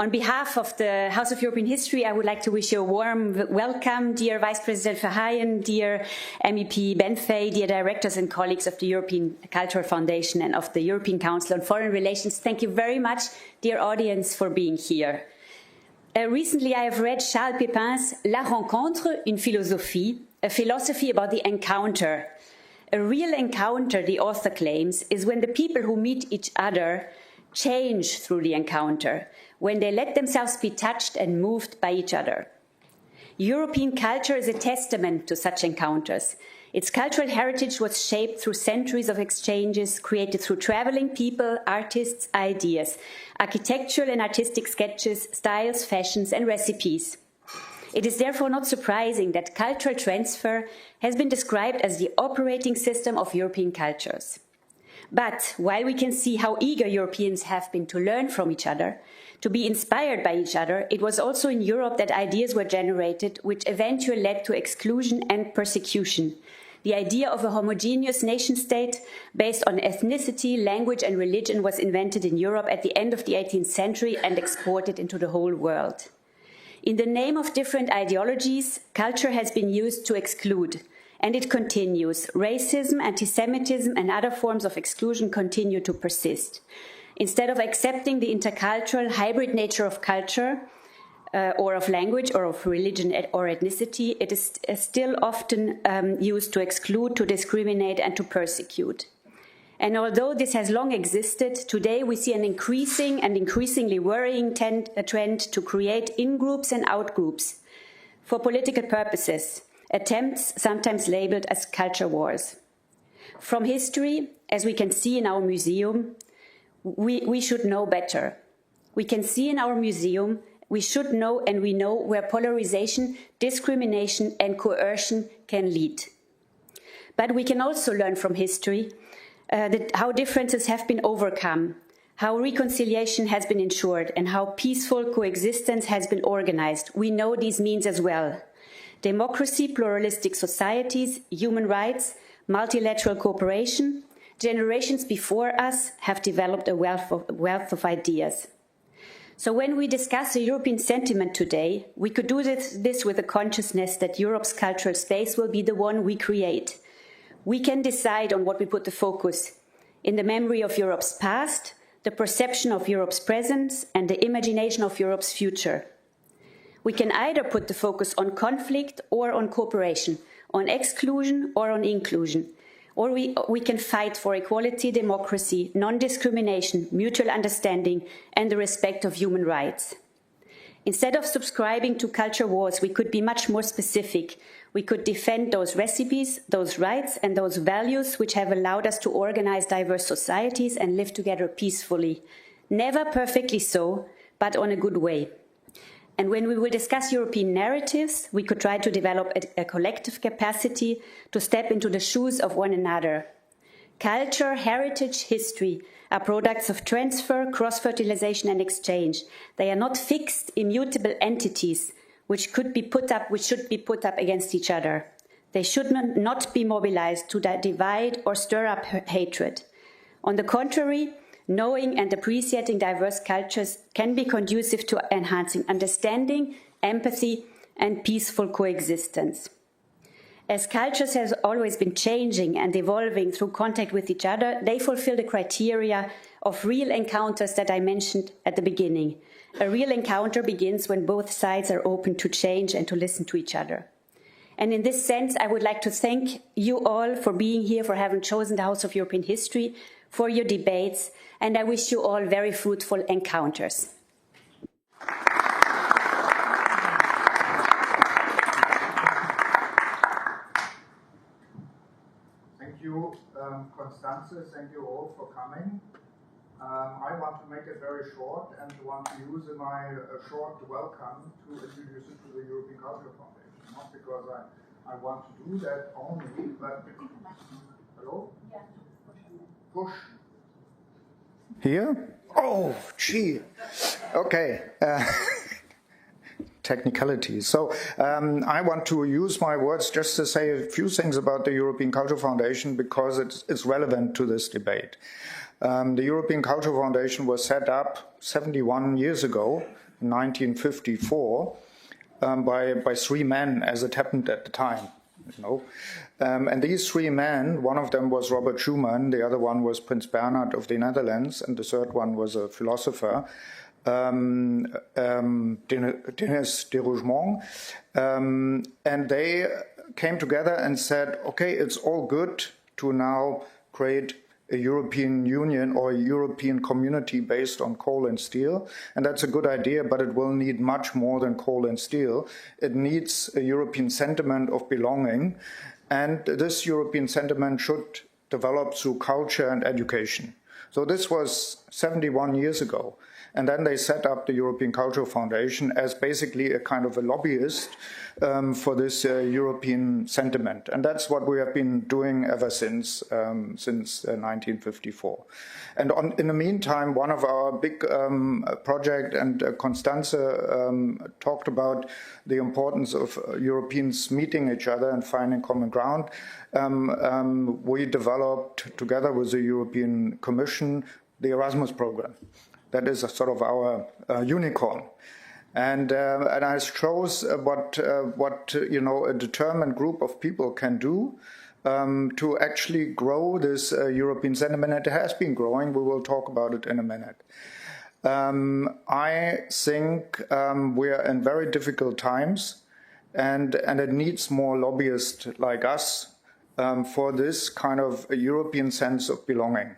On behalf of the House of European History, I would like to wish you a warm welcome, dear Vice President Verheyen, dear MEP Benifei, dear directors and colleagues of the European Cultural Foundation and of the European Council on Foreign Relations. Thank you very much, dear audience, for being here. Recently, I have read Charles Pépin's La Rencontre, une philosophie, a philosophy about the encounter. A real encounter, the author claims, is when the people who meet each other change through the encounter, when they let themselves be touched and moved by each other. European culture is a testament to such encounters. Its cultural heritage was shaped through centuries of exchanges created through traveling people, artists, ideas, architectural and artistic sketches, styles, fashions, and recipes. It is therefore not surprising that cultural transfer has been described as the operating system of European cultures. But while we can see how eager Europeans have been to learn from each other, to be inspired by each other, it was also in Europe that ideas were generated which eventually led to exclusion and persecution. The idea of a homogeneous nation-state based on ethnicity, language and religion was invented in Europe at the end of the 18th century and exported into the whole world. In the name of different ideologies, culture has been used to exclude, and it continues. Racism, anti-Semitism and other forms of exclusion continue to persist. Instead of accepting the intercultural hybrid nature of culture, or of language, or of religion or ethnicity, it is still often used to exclude, to discriminate, and to persecute. And although this has long existed, today we see an increasing and increasingly worrying trend to create in-groups and out-groups for political purposes, attempts sometimes labeled as culture wars. From history, as we can see in our museum, we should know better. We can see in our museum, we should know and we know where polarization, discrimination and coercion can lead. But we can also learn from history how differences have been overcome, how reconciliation has been ensured and how peaceful coexistence has been organized. We know these means as well. Democracy, pluralistic societies, human rights, multilateral cooperation, generations before us have developed a wealth of ideas. So when we discuss a European sentiment today, we could do this with the consciousness that Europe's cultural space will be the one we create. We can decide on what we put the focus in the memory of Europe's past, the perception of Europe's present, and the imagination of Europe's future. We can either put the focus on conflict or on cooperation, on exclusion or on inclusion, or we can fight for equality, democracy, non-discrimination, mutual understanding, and the respect of human rights. Instead of subscribing to culture wars, we could be much more specific. We could defend those recipes, those rights, and those values which have allowed us to organize diverse societies and live together peacefully. Never perfectly so, but on a good way. And when we will discuss European narratives, we could try to develop a collective capacity to step into the shoes of one another. Culture, heritage, history are products of transfer, cross-fertilization and exchange. They are not fixed, immutable entities which should be put up against each other. They should not be mobilized to divide or stir up hatred. On the contrary, knowing and appreciating diverse cultures can be conducive to enhancing understanding, empathy, and peaceful coexistence. As cultures have always been changing and evolving through contact with each other, they fulfill the criteria of real encounters that I mentioned at the beginning. A real encounter begins when both sides are open to change and to listen to each other. And in this sense, I would like to thank you all for being here, for having chosen the House of European History, for your debates, and I wish you all very fruitful encounters. Thank you, Constanze. Thank you all for coming. I want to make it very short and want to use my short welcome to introduce you to the European Cultural Foundation. Not because I want to do that only, but... Hello? Yeah. Push. Here? Oh, gee. Okay. Technicality. So I want to use my words just to say a few things about the European Cultural Foundation because it's relevant to this debate. The European Cultural Foundation was set up 71 years ago in 1954 by three men, as it happened at the time. And these three men, one of them was Robert Schuman, the other one was Prince Bernhard of the Netherlands, and the third one was a philosopher, Denis de Rougemont, and they came together and said, okay, it's all good to now create a European Union or a European community based on coal and steel. And that's a good idea, but it will need much more than coal and steel. It needs a European sentiment of belonging. And this European sentiment should develop through culture and education. So this was 71 years ago. And then they set up the European Cultural Foundation as basically a kind of a lobbyist for this European sentiment. And that's what we have been doing ever since 1954. And in the meantime, one of our big projects, and Constanze talked about the importance of Europeans meeting each other and finding common ground. We developed, together with the European Commission, the Erasmus program. That is a sort of our unicorn. And I shows what a determined group of people can do to actually grow this European sentiment. It has been growing. We will talk about it in a minute. I think we are in very difficult times, and it needs more lobbyists like us for this kind of a European sense of belonging.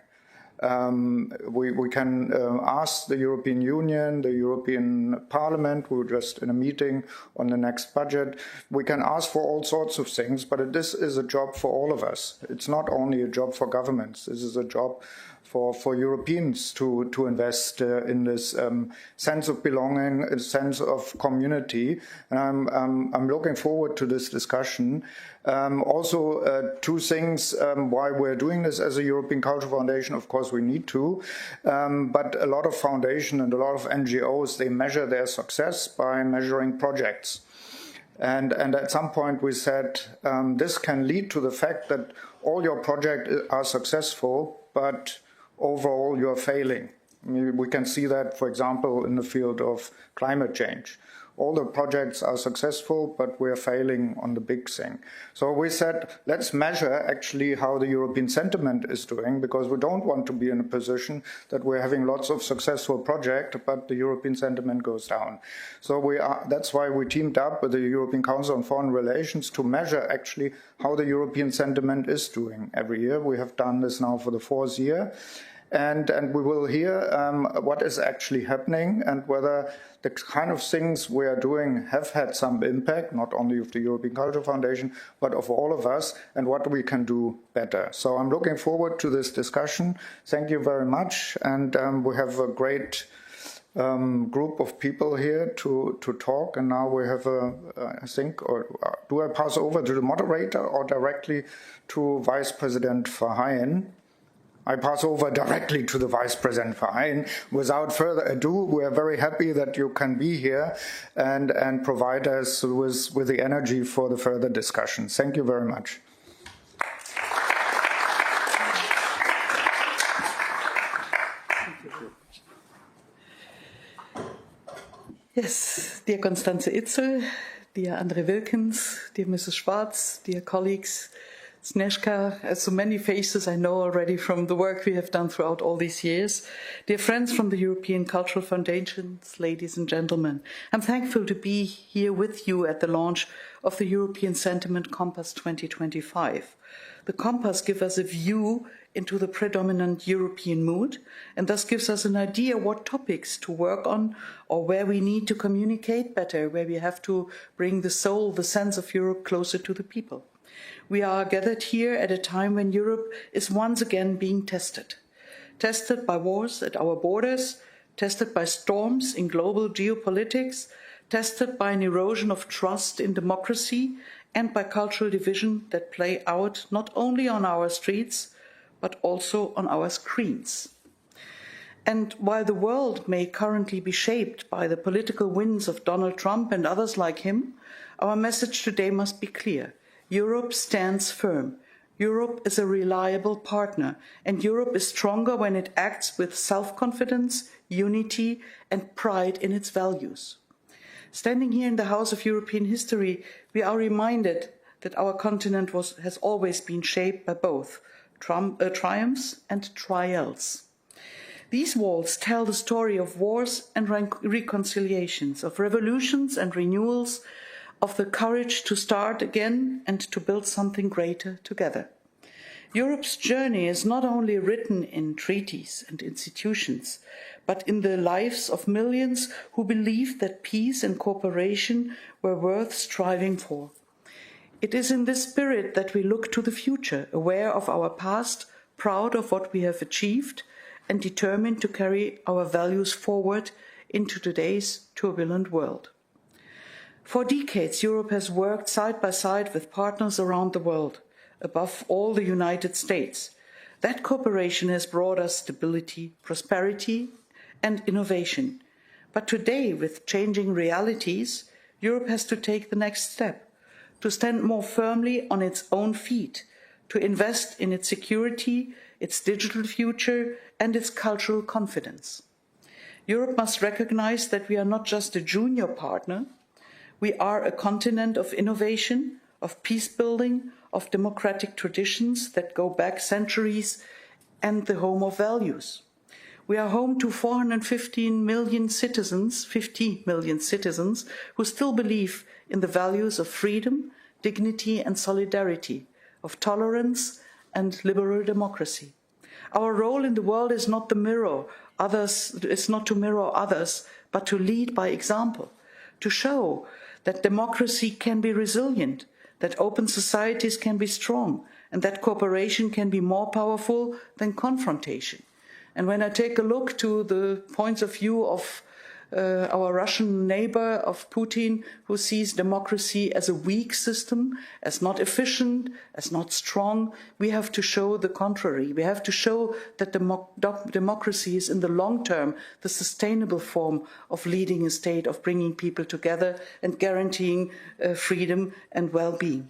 We can ask the European Union, the European Parliament, we're just in a meeting on the next budget. We can ask for all sorts of things, but this is a job for all of us. It's not only a job for governments. This is a job for Europeans to invest in this sense of belonging, a sense of community. And I'm looking forward to this discussion. Also, two things why we're doing this as a European Cultural Foundation. Of course, we need to, but a lot of foundations and a lot of NGOs, they measure their success by measuring projects. And at some point we said, this can lead to the fact that all your projects are successful, but overall you're failing. I mean, we can see that, for example, in the field of climate change. All the projects are successful, but we're failing on the big thing. So we said, let's measure actually how the European sentiment is doing, because we don't want to be in a position that we're having lots of successful projects, but the European sentiment goes down. So that's why we teamed up with the European Council on Foreign Relations to measure actually how the European sentiment is doing every year. We have done this now for the 4th year. And we will hear what is actually happening and whether the kind of things we are doing have had some impact, not only of the European Cultural Foundation, but of all of us, and what we can do better. So I'm looking forward to this discussion. Thank you very much. And we have a great group of people here to talk. And now we have I think, or do I pass over to the moderator or directly to Vice President Verheyen? I pass over directly to the Vice President Verheyen. Without further ado, we are very happy that you can be here and provide us with the energy for the further discussion. Thank you very much. Yes, dear Constanze Itzel, dear André Wilkens, dear Mrs. Schwarz, dear colleagues, Zerka, so many faces I know already from the work we have done throughout all these years. Dear friends from the European Cultural Foundations, ladies and gentlemen, I'm thankful to be here with you at the launch of the European Sentiment Compass 2025. The Compass gives us a view into the predominant European mood and thus gives us an idea what topics to work on or where we need to communicate better, where we have to bring the soul, the sense of Europe closer to the people. We are gathered here at a time when Europe is once again being tested. Tested by wars at our borders, tested by storms in global geopolitics, tested by an erosion of trust in democracy and by cultural division that play out not only on our streets, but also on our screens. And while the world may currently be shaped by the political winds of Donald Trump and others like him, our message today must be clear. Europe stands firm. Europe is a reliable partner, and Europe is stronger when it acts with self-confidence, unity, and pride in its values. Standing here in the House of European History, we are reminded that our continent has always been shaped by both triumphs and trials. These walls tell the story of wars and reconciliations, of revolutions and renewals, of the courage to start again and to build something greater together. Europe's journey is not only written in treaties and institutions, but in the lives of millions who believed that peace and cooperation were worth striving for. It is in this spirit that we look to the future, aware of our past, proud of what we have achieved, and determined to carry our values forward into today's turbulent world. For decades, Europe has worked side by side with partners around the world, above all the United States. That cooperation has brought us stability, prosperity, and innovation. But today, with changing realities, Europe has to take the next step, to stand more firmly on its own feet, to invest in its security, its digital future, and its cultural confidence. Europe must recognize that we are not just a junior partner. We are a continent of innovation, of peace building, of democratic traditions that go back centuries, and the home of values. We are home to 415 million citizens, 50 million citizens, who still believe in the values of freedom, dignity, and solidarity, of tolerance and liberal democracy. Our role in the world is not to mirror others, but to lead by example, to show that democracy can be resilient, that open societies can be strong, and that cooperation can be more powerful than confrontation. And when I take a look to the points of view of our Russian neighbor, of Putin, who sees democracy as a weak system, as not efficient, as not strong, we have to show the contrary. We have to show that democracy is in the long term the sustainable form of leading a state, of bringing people together and guaranteeing freedom and well-being.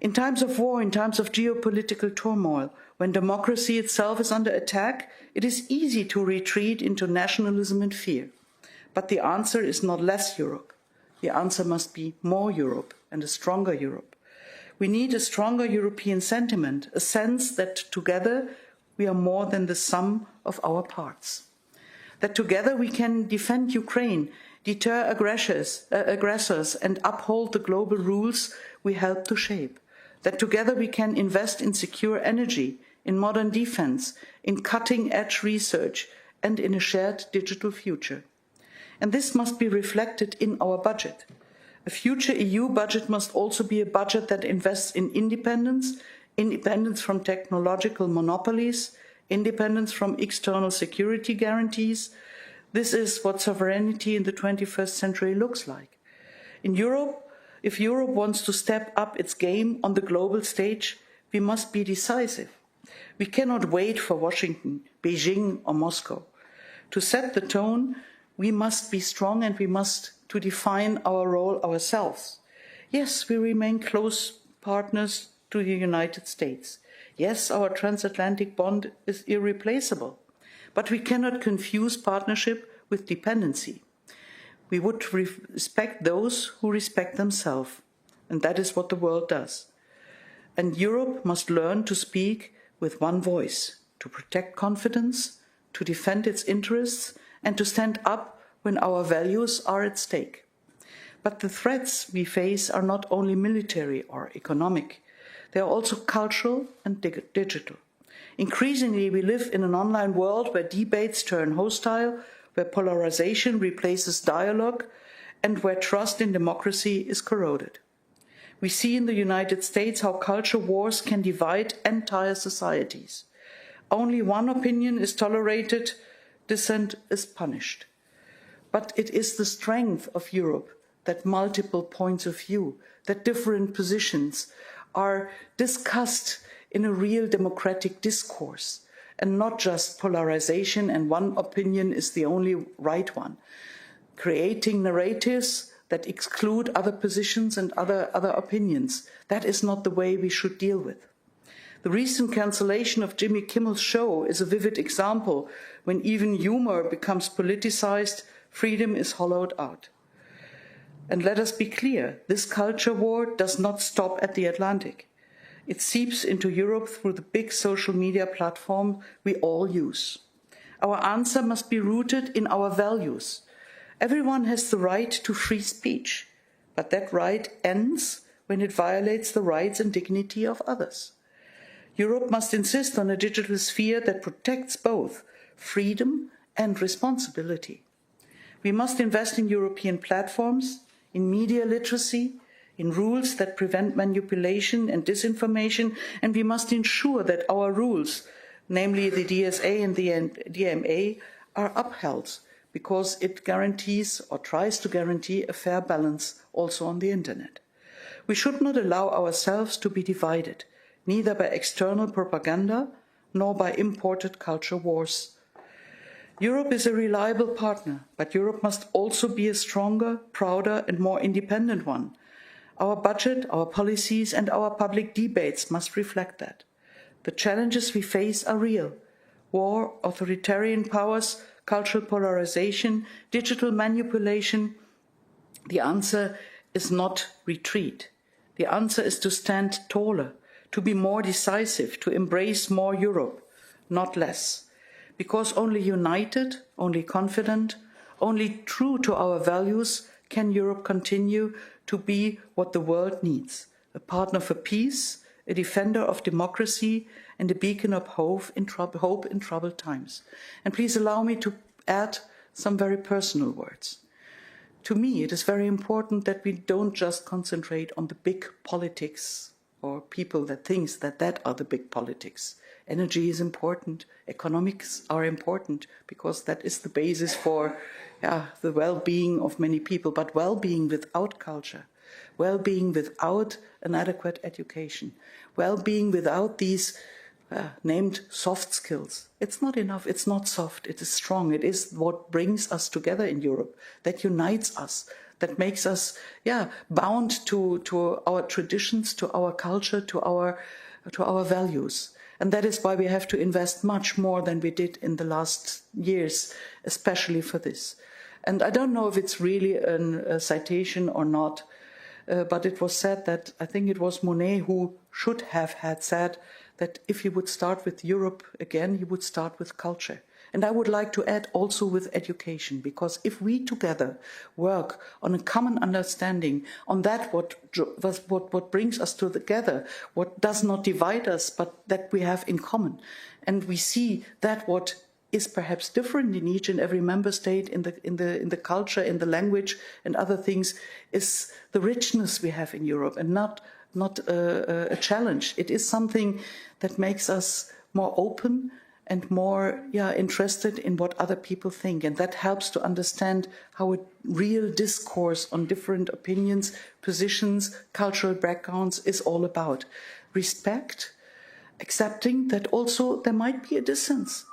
In times of war, in times of geopolitical turmoil, when democracy itself is under attack, it is easy to retreat into nationalism and fear. But the answer is not less Europe. The answer must be more Europe and a stronger Europe. We need a stronger European sentiment, a sense that together we are more than the sum of our parts. That together we can defend Ukraine, deter aggressors, and uphold the global rules we help to shape. That together we can invest in secure energy, in modern defense, in cutting-edge research, and in a shared digital future. And this must be reflected in our budget. A future EU budget must also be a budget that invests in independence, independence from technological monopolies, independence from external security guarantees. This is what sovereignty in the 21st century looks like. In Europe, if Europe wants to step up its game on the global stage, we must be decisive. We cannot wait for Washington, Beijing, or Moscow. To set the tone, we must be strong and we must to define our role ourselves. Yes, we remain close partners to the United States. Yes, our transatlantic bond is irreplaceable, but we cannot confuse partnership with dependency. We would respect those who respect themselves, and that is what the world does. And Europe must learn to speak with one voice, to protect confidence, to defend its interests, and to stand up when our values are at stake. But the threats we face are not only military or economic. They are also cultural and digital. Increasingly, we live in an online world where debates turn hostile, where polarization replaces dialogue, and where trust in democracy is corroded. We see in the United States how culture wars can divide entire societies. Only one opinion is tolerated, dissent is punished. But it is the strength of Europe that multiple points of view, that different positions are discussed in a real democratic discourse, and not just polarization and one opinion is the only right one, creating narratives that exclude other positions and other opinions. That is not the way we should deal with. The recent cancellation of Jimmy Kimmel's show is a vivid example. When even humor becomes politicized, freedom is hollowed out. And let us be clear, this culture war does not stop at the Atlantic. It seeps into Europe through the big social media platform we all use. Our answer must be rooted in our values. Everyone has the right to free speech, but that right ends when it violates the rights and dignity of others. Europe must insist on a digital sphere that protects both freedom and responsibility. We must invest in European platforms, in media literacy, in rules that prevent manipulation and disinformation, and we must ensure that our rules, namely the DSA and the DMA, are upheld, because it guarantees or tries to guarantee a fair balance also on the internet. We should not allow ourselves to be divided, neither by external propaganda nor by imported culture wars. Europe is a reliable partner, but Europe must also be a stronger, prouder and more independent one. Our budget, our policies and our public debates must reflect that. The challenges we face are real. War, authoritarian powers, cultural polarization, digital manipulation. The answer is not retreat. The answer is to stand taller, to be more decisive, to embrace more Europe, not less. Because only united, only confident, only true to our values can Europe continue to be what the world needs, a partner for peace, a defender of democracy, and a beacon of hope in troubled times. And please allow me to add some very personal words. To me, it is very important that we don't just concentrate on the big politics or people that think that are the big politics. Energy is important, economics are important, because that is the basis for the well-being of many people, but well-being without culture, well-being without an adequate education, well-being without these named soft skills. It's not enough, it's not soft, it is strong. It is what brings us together in Europe, that unites us, that makes us bound to our traditions, to our culture, to our values. And that is why we have to invest much more than we did in the last years, especially for this. And I don't know if it's really a citation or not, but it was said that, I think it was Monet who should have had said that if he would start with Europe again, he would start with culture. And I would like to add also with education, because if we together work on a common understanding on that what brings us together, what does not divide us, but that we have in common, and we see that what is perhaps different in each and every member state, in the culture, in the language and other things, is the richness we have in Europe, and not a challenge. It is something that makes us more open and more interested in what other people think. And that helps to understand how a real discourse on different opinions, positions, cultural backgrounds is all about. Respect, accepting that also there might be a dissent.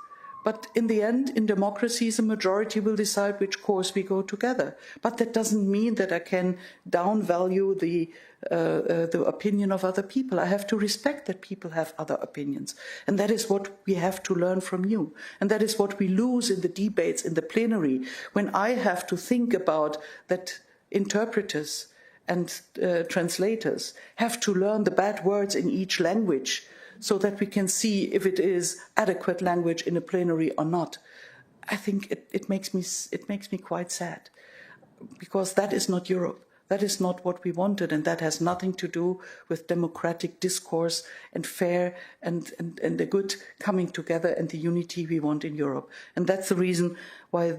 But in the end, in democracies, a majority will decide which course we go together. But that doesn't mean that I can downvalue the opinion of other people. I have to respect that people have other opinions. And that is what we have to learn from you. And that is what we lose in the debates, in the plenary, when I have to think about that interpreters and translators have to learn the bad words in each language, so that we can see if it is adequate language in a plenary or not. I think it makes me quite sad, because that is not Europe. That is not what we wanted, and that has nothing to do with democratic discourse and fair and the good coming together and the unity we want in Europe. And that's the reason why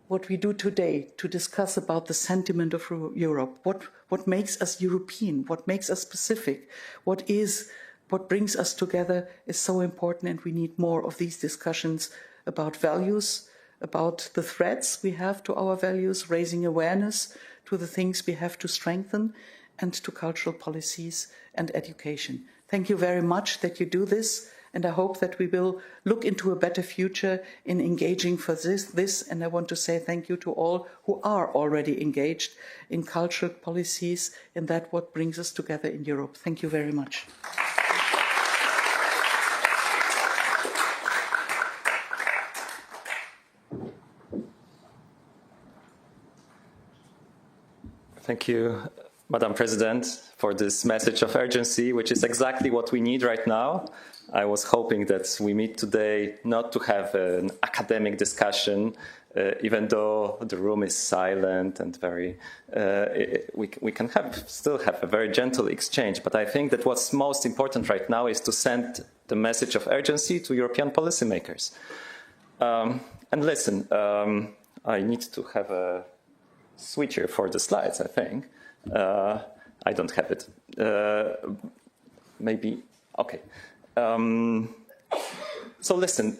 what we do today, to discuss about the sentiment of Europe, what makes us European, what makes us specific, what brings us together, is so important, and we need more of these discussions about values, about the threats we have to our values, raising awareness to the things we have to strengthen, and to cultural policies and education. Thank you very much that you do this, and I hope that we will look into a better future in engaging for this. And I want to say thank you to all who are already engaged in cultural policies, and that what brings us together in Europe. Thank you very much. Thank you, Madam President, for this message of urgency, which is exactly what we need right now. I was hoping that we meet today not to have an academic discussion, even though the room is silent and very, we can still have a very gentle exchange. But I think that what's most important right now is to send the message of urgency to European policymakers. And listen, I need to have a switcher for the slides, I think. I don't have it. Maybe, okay. So listen,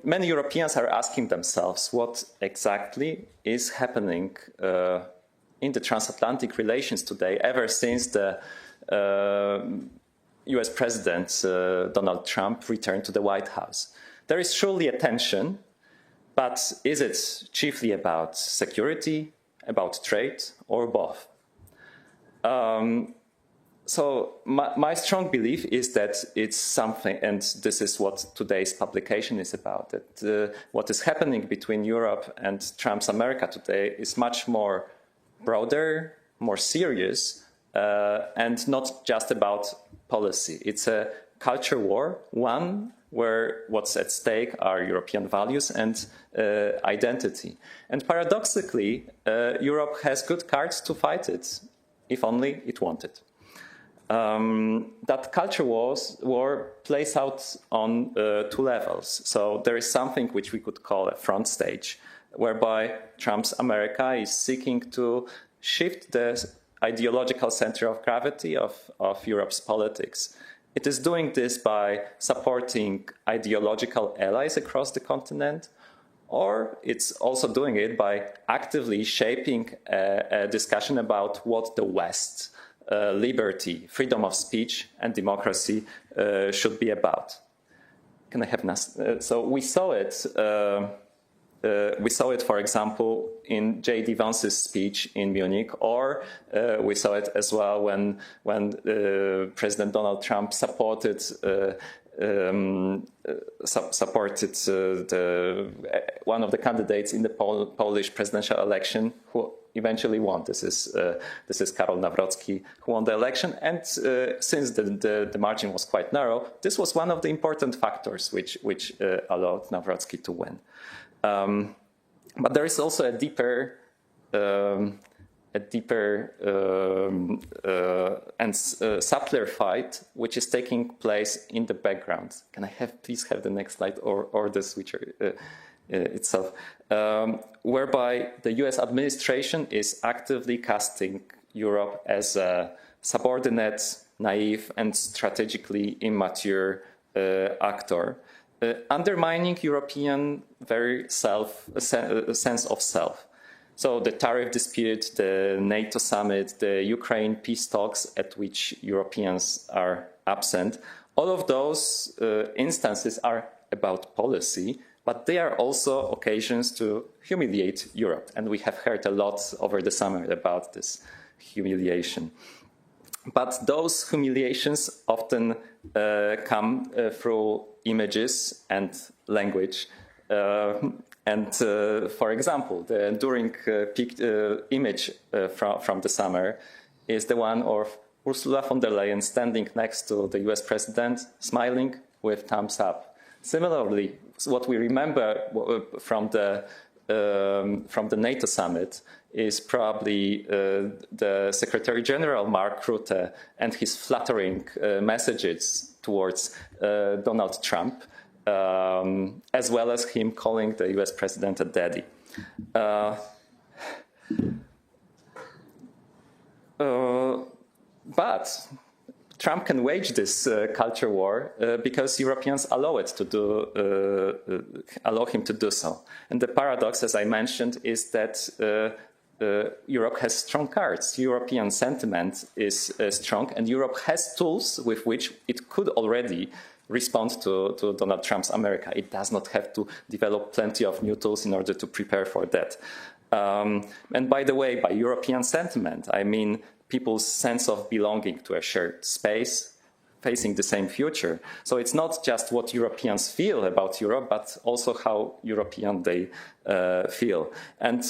many Europeans are asking themselves what exactly is happening in the transatlantic relations today, ever since the US President Donald Trump returned to the White House. There is surely a tension, but is it chiefly about security, about trade, or both? So my strong belief is that it's something, and this is what today's publication is about, that what is happening between Europe and Trump's America today is much more broader, more serious, and not just about policy. It's a culture war, one where what's at stake are European values and identity. And paradoxically, Europe has good cards to fight it, if only it wanted. That culture war plays out on two levels. So there is something which we could call a front stage, whereby Trump's America is seeking to shift the ideological center of gravity of Europe's politics. It is doing this by supporting ideological allies across the continent, or it's also doing it by actively shaping a discussion about what the West, liberty, freedom of speech, and democracy should be about. Can I have so we saw it. We saw it, for example, in J.D. Vance's speech in Munich, or we saw it as well when President Donald Trump supported one of the candidates in the Polish presidential election, who eventually won. This is Karol Nawrocki, who won the election. And since the margin was quite narrow, this was one of the important factors which allowed Nawrocki to win. But there is also a deeper and subtler fight which is taking place in the background. Can I please have the next slide, or the switcher itself, whereby the US administration is actively casting Europe as a subordinate, naive, and strategically immature actor, undermining European sense of self. So the tariff dispute, the NATO summit, the Ukraine peace talks at which Europeans are absent, all of those instances are about policy, but they are also occasions to humiliate Europe. And we have heard a lot over the summer about this humiliation. But those humiliations often come through images and language. For example, the enduring image from the summer is the one of Ursula von der Leyen standing next to the US president, smiling with thumbs up. Similarly, what we remember from the NATO summit is probably the Secretary General Mark Rutte and his flattering messages towards Donald Trump, as well as him calling the US president a daddy. But Trump can wage this culture war because Europeans allow him to do so. And the paradox, as I mentioned, is that Europe has strong cards. European sentiment is strong, and Europe has tools with which it could already respond to Donald Trump's America. It does not have to develop plenty of new tools in order to prepare for that. And by the way, by European sentiment, I mean people's sense of belonging to a shared space, facing the same future. So it's not just what Europeans feel about Europe, but also how European they feel. And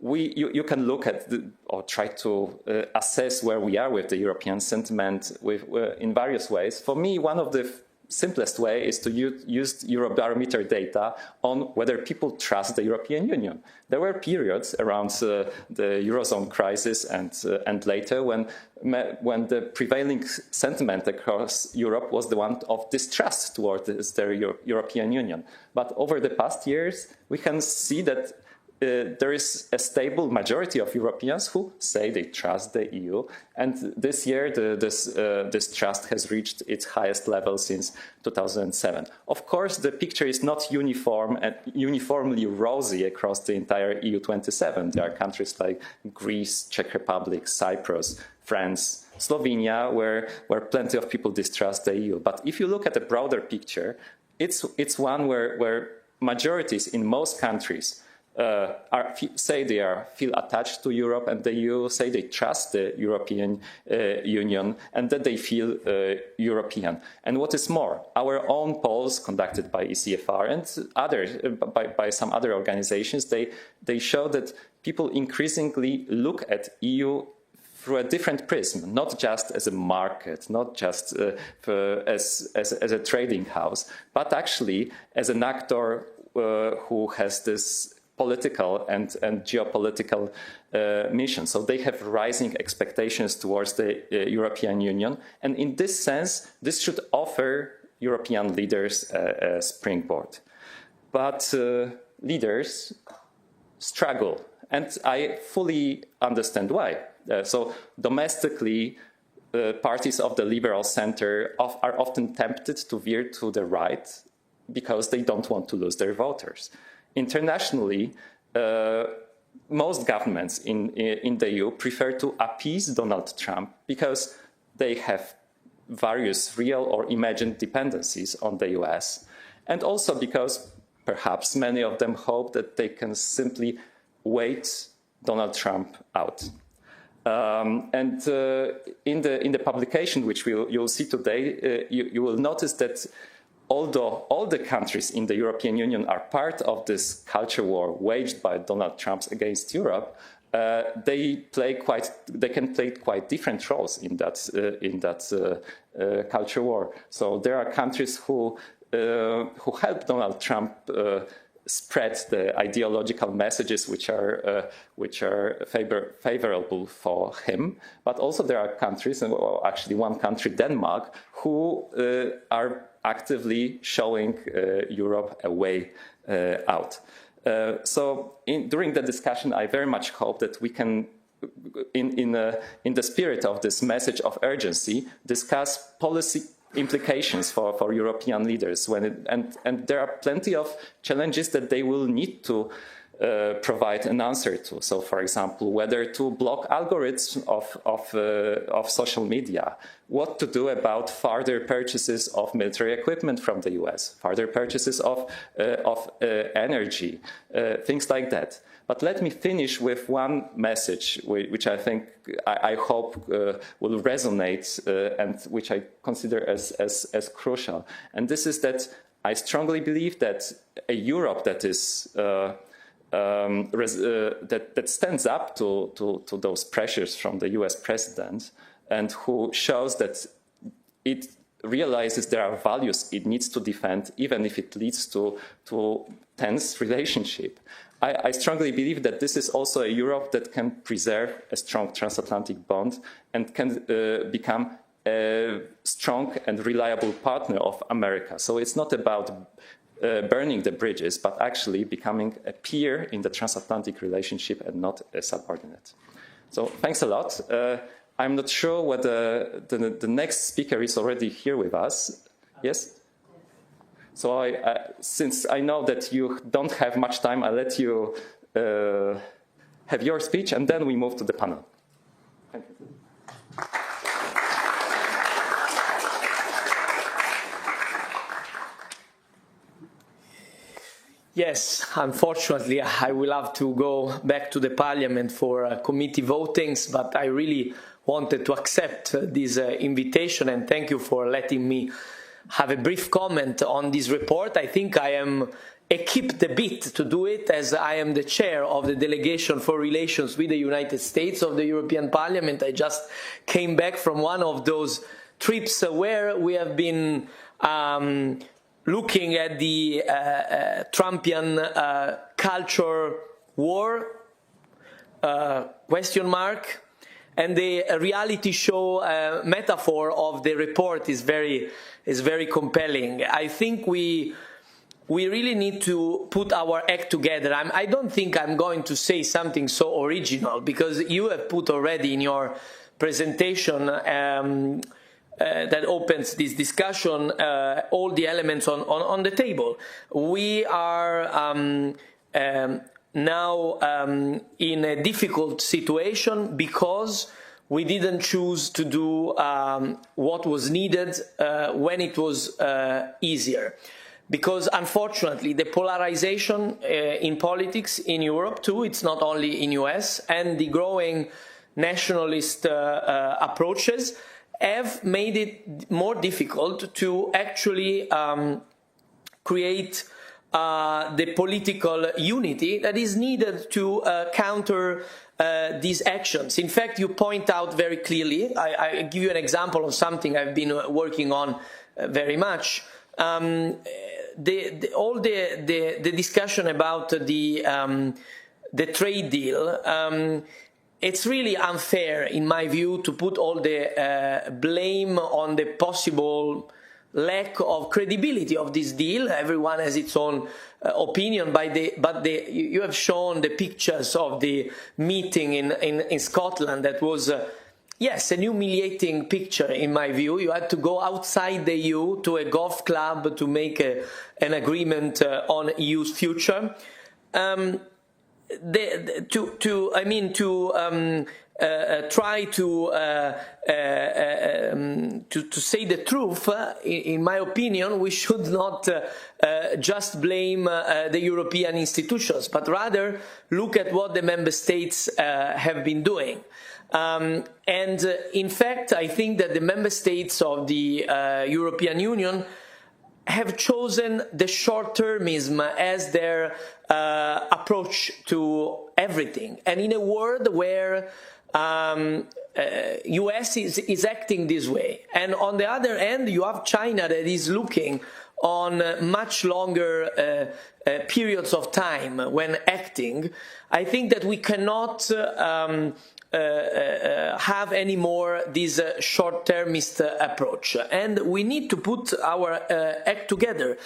you can look at or try to assess where we are with the European sentiment in various ways. For me, one of the simplest way is to use Eurobarometer data on whether people trust the European Union. There were periods around the Eurozone crisis and later when the prevailing sentiment across Europe was the one of distrust towards the European Union. But over the past years, we can see that there is a stable majority of Europeans who say they trust the EU, and this year this trust has reached its highest level since 2007. Of course, the picture is not uniform and uniformly rosy across the entire EU27. There are countries like Greece, Czech Republic, Cyprus, France, Slovenia, where plenty of people distrust the EU. But if you look at the broader picture, it's one where majorities in most countries say they feel attached to Europe and the EU, say they trust the European Union and that they feel European. And what is more, our own polls conducted by ECFR and others, by some other organizations, they show that people increasingly look at EU through a different prism, not just as a market, not just as a trading house, but actually as an actor who has this political and geopolitical mission. So they have rising expectations towards the European Union. And in this sense, this should offer European leaders a springboard. But leaders struggle, and I fully understand why. So domestically, parties of the liberal center are often tempted to veer to the right because they don't want to lose their voters. Internationally, most governments in the EU prefer to appease Donald Trump because they have various real or imagined dependencies on the US, and also because perhaps many of them hope that they can simply wait Donald Trump out. In the publication which you'll see today, you will notice that although all the countries in the European Union are part of this culture war waged by Donald Trump against Europe, they can play quite different roles in that culture war. So there are countries who help Donald Trump spread the ideological messages which are favorable for him, but also there are countries, and actually one country, Denmark, who are actively showing Europe a way out. During the discussion, I very much hope that we can, in the spirit of this message of urgency, discuss policy implications for European leaders. And there are plenty of challenges that they will need to provide an answer to. So, for example, whether to block algorithms of social media, what to do about further purchases of military equipment from the US, further purchases of energy, things like that. But let me finish with one message, which I think, I hope will resonate and which I consider as crucial. And this is that I strongly believe that a Europe that is that stands up to those pressures from the US president and who shows that it realizes there are values it needs to defend, even if it leads to tense relationship. I strongly believe that this is also a Europe that can preserve a strong transatlantic bond and can become a strong and reliable partner of America. So it's not about burning the bridges, but actually becoming a peer in the transatlantic relationship and not a subordinate. So thanks a lot. I'm not sure whether the next speaker is already here with us. Yes? So since I know that you don't have much time, I'll let you have your speech and then we move to the panel. Thank you. Yes, unfortunately, I will have to go back to the parliament for committee votings, but I really wanted to accept this invitation and thank you for letting me have a brief comment on this report. I think I am equipped a bit to do it, as I am the chair of the delegation for relations with the United States of the European Parliament. I just came back from one of those trips where we have been looking at the Trumpian culture war, question mark, and the reality show metaphor of the report is very compelling. I think we really need to put our act together. I don't think I'm going to say something so original, because you have put already in your presentation that opens this discussion all the elements on the table. We are now in a difficult situation because we didn't choose to do what was needed when it was easier. Because unfortunately the polarization in politics in Europe too, it's not only in US, and the growing nationalist approaches have made it more difficult to actually create the political unity that is needed to counter these actions. In fact, you point out very clearly, I give you an example of something I've been working on very much. All the discussion about the trade deal, it's really unfair, in my view, to put all the blame on the possible lack of credibility of this deal. Everyone has its own opinion, but you have shown the pictures of the meeting in Scotland. That was, yes, an humiliating picture, in my view. You had to go outside the EU to a golf club to make an agreement on EU's future. Try to say the truth, in my opinion, we should not just blame the European institutions, but rather look at what the member states have been doing. And in fact, I think that the member states of the European Union have chosen the short-termism as their approach to everything. And in a world where US is acting this way, and on the other hand you have China that is looking on much longer periods of time when acting, I think that we cannot have any more this short-termist approach, and we need to put our act together.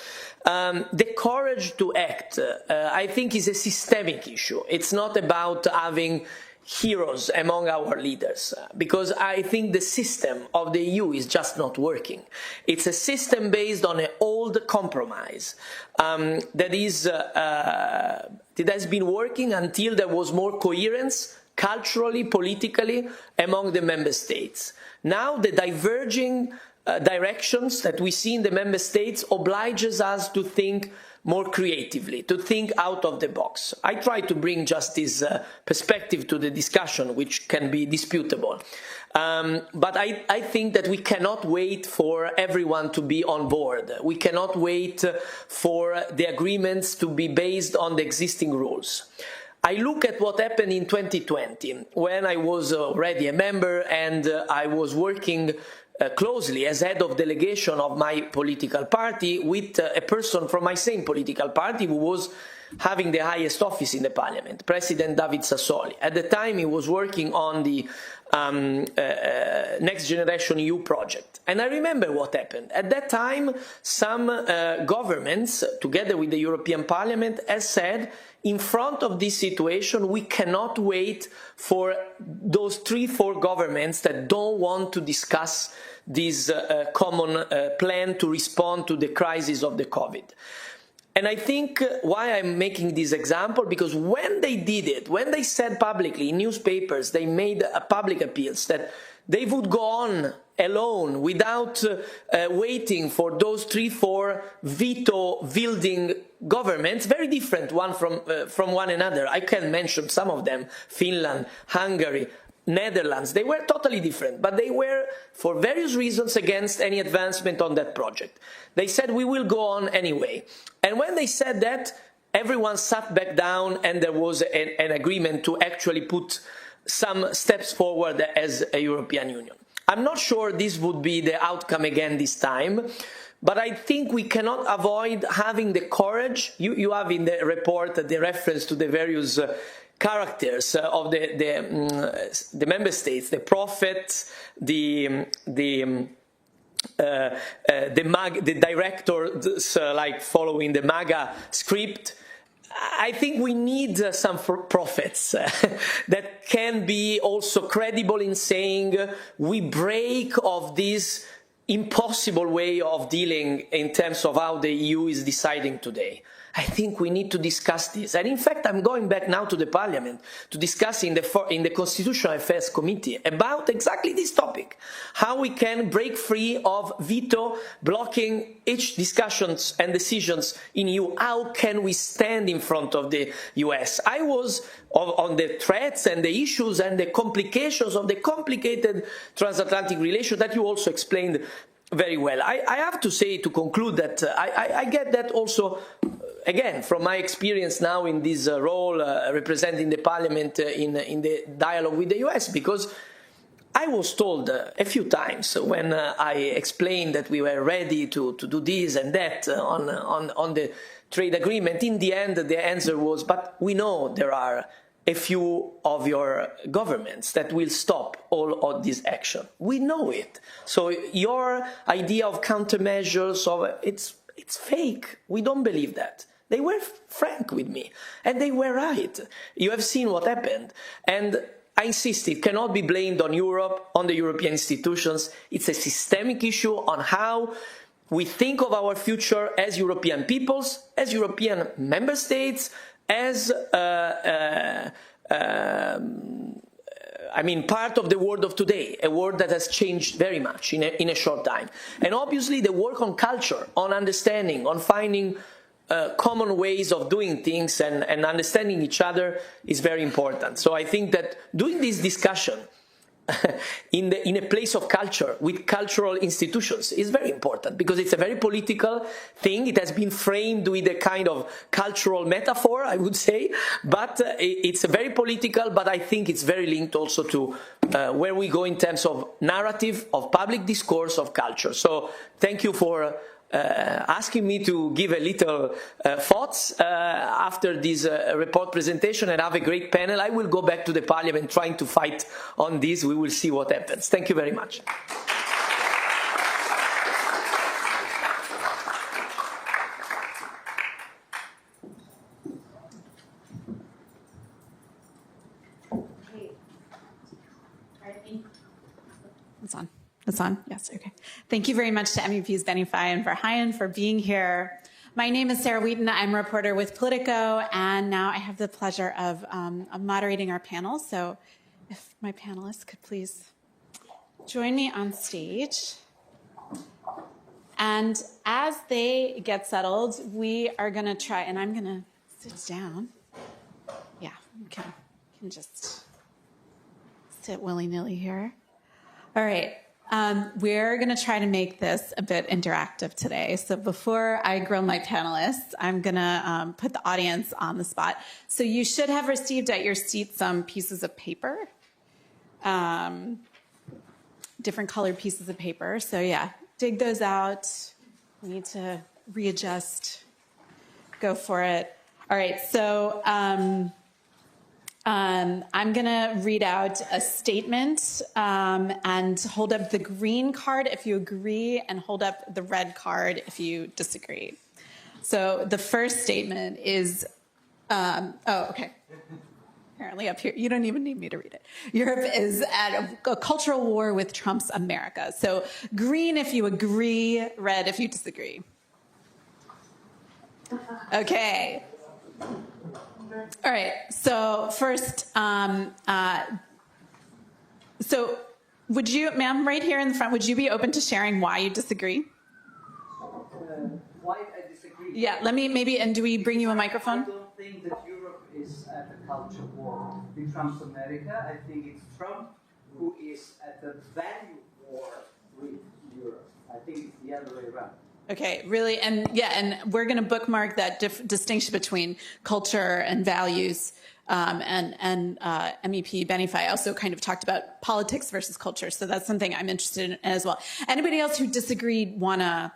The courage to act, I think, is a systemic issue. It's not about having heroes among our leaders, because I think the system of the EU is just not working. It's a system based on an old compromise that has been working until there was more coherence culturally, politically, among the member states. Now the diverging directions that we see in the member states obliges us to think more creatively, to think out of the box. I try to bring just this perspective to the discussion, which can be disputable. But I think that we cannot wait for everyone to be on board. We cannot wait for the agreements to be based on the existing rules. I look at what happened in 2020, when I was already a member and I was working closely as head of delegation of my political party with a person from my same political party who was having the highest office in the parliament, President David Sassoli. At the time he was working on the Next Generation EU project. And I remember what happened. At that time, some governments, together with the European Parliament, has said, in front of this situation, we cannot wait for those 3-4 governments that don't want to discuss this common plan to respond to the crisis of the COVID. And I think why I'm making this example, because when they did it, when they said publicly in newspapers, they made public appeals that they would go on alone without waiting for those 3-4 veto-wielding governments, very different one from one another. I can mention some of them: Finland, Hungary, Netherlands. They were totally different, but they were, for various reasons, against any advancement on that project. They said, we will go on anyway. And when they said that, everyone sat back down and there was an agreement to actually put some steps forward as a European Union. I'm not sure this would be the outcome again this time, but I think we cannot avoid having the courage. You have in the report the reference to the various characters of the member states, the prophets, the directors like following the MAGA script. I think we need some prophets that can be also credible in saying we break of this impossible way of dealing in terms of how the EU is deciding today. I think we need to discuss this. And in fact, I'm going back now to the Parliament to discuss in the Constitutional Affairs Committee about exactly this topic, how we can break free of veto blocking each discussions and decisions in EU. How can we stand in front of the US? I was on the threats and the issues and the complications of the complicated transatlantic relations that you also explained very well. I have to say, to conclude, that I get that also, again, from my experience now in this role representing the Parliament in the dialogue with the US, because I was told a few times when I explained that we were ready to do this and that on the trade agreement. In the end, the answer was, but we know there are a few of your governments that will stop all of this action. We know it. So your idea of countermeasures, it's fake. We don't believe that. They were frank with me, and they were right. You have seen what happened. And I insist, it cannot be blamed on Europe, on the European institutions. It's a systemic issue on how we think of our future as European peoples, as European member states, as part of the world of today, a world that has changed very much in a short time. And obviously the work on culture, on understanding, on finding common ways of doing things and understanding each other is very important. So I think that doing this discussion in a place of culture with cultural institutions is very important, because it's a very political thing. It has been framed with a kind of cultural metaphor, I would say, but it's very political, but I think it's very linked also to where we go in terms of narrative, of public discourse, of culture. So thank you for asking me to give a little thoughts after this report presentation, and have a great panel. I will go back to the Parliament trying to fight on this. We will see what happens. Thank you very much. It's on. It's on? Yes, okay. Thank you very much to MEPs Benifei and Verheyen for being here. My name is Sarah Wheaton. I'm a reporter with Politico, and now I have the pleasure of moderating our panel. So if my panelists could please join me on stage. And as they get settled, we are going to try, and I'm going to sit down. Yeah, okay. Can just sit willy-nilly here. All right. We're going to try to make this a bit interactive today. So before I grill my panelists, I'm going to put the audience on the spot. So you should have received at your seat some pieces of paper, different colored pieces of paper. So yeah, dig those out. We need to readjust. Go for it. All right. So I'm going to read out a statement and hold up the green card if you agree, and hold up the red card if you disagree. So the first statement is, okay. Apparently up here, you don't even need me to read it. Europe is at a cultural war with Trump's America. So green if you agree, red if you disagree. Okay. All right, so first, so would you, ma'am, right here in the front, would you be open to sharing why you disagree? Why I disagree? Yeah, let me maybe, and do we bring you a microphone? I don't think that Europe is at a culture war with Trump's America. I think it's Trump who is at the value war with Europe. I think it's the other way around. Okay, really, and yeah, and we're going to bookmark that distinction between culture and values. And MEP Benifei also kind of talked about politics versus culture, so that's something I'm interested in as well. Anybody else who disagreed want to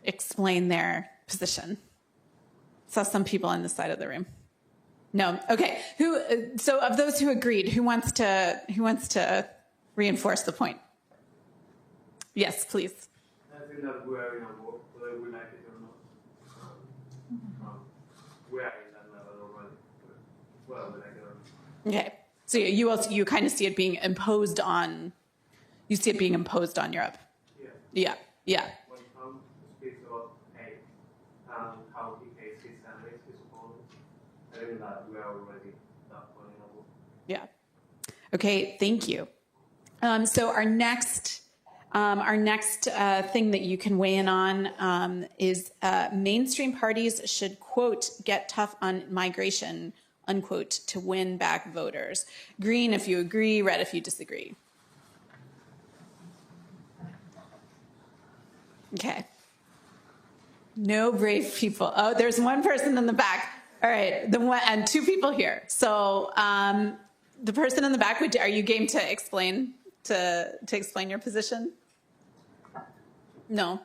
explain their position? Saw some people on this side of the room. No, okay. So of those who agreed, who wants to reinforce the point? Yes, please. I think that we are in a war, whether we like it or not. We are in that level already. Well, we like it or not. Okay. So you kind of see it being imposed on. You see it being imposed on Europe. Yeah. Yeah. When Trump speaks about hate and how he hates his enemies, his opponents, I think that we are already that point in a war. Yeah. Okay. Thank you. So our next thing that you can weigh in on is mainstream parties should, quote, get tough on migration, unquote, to win back voters. Green if you agree, red if you disagree. Okay. No brave people. Oh, there's one person in the back. All right, and two people here. So the person in the back, are you game to explain your position? No.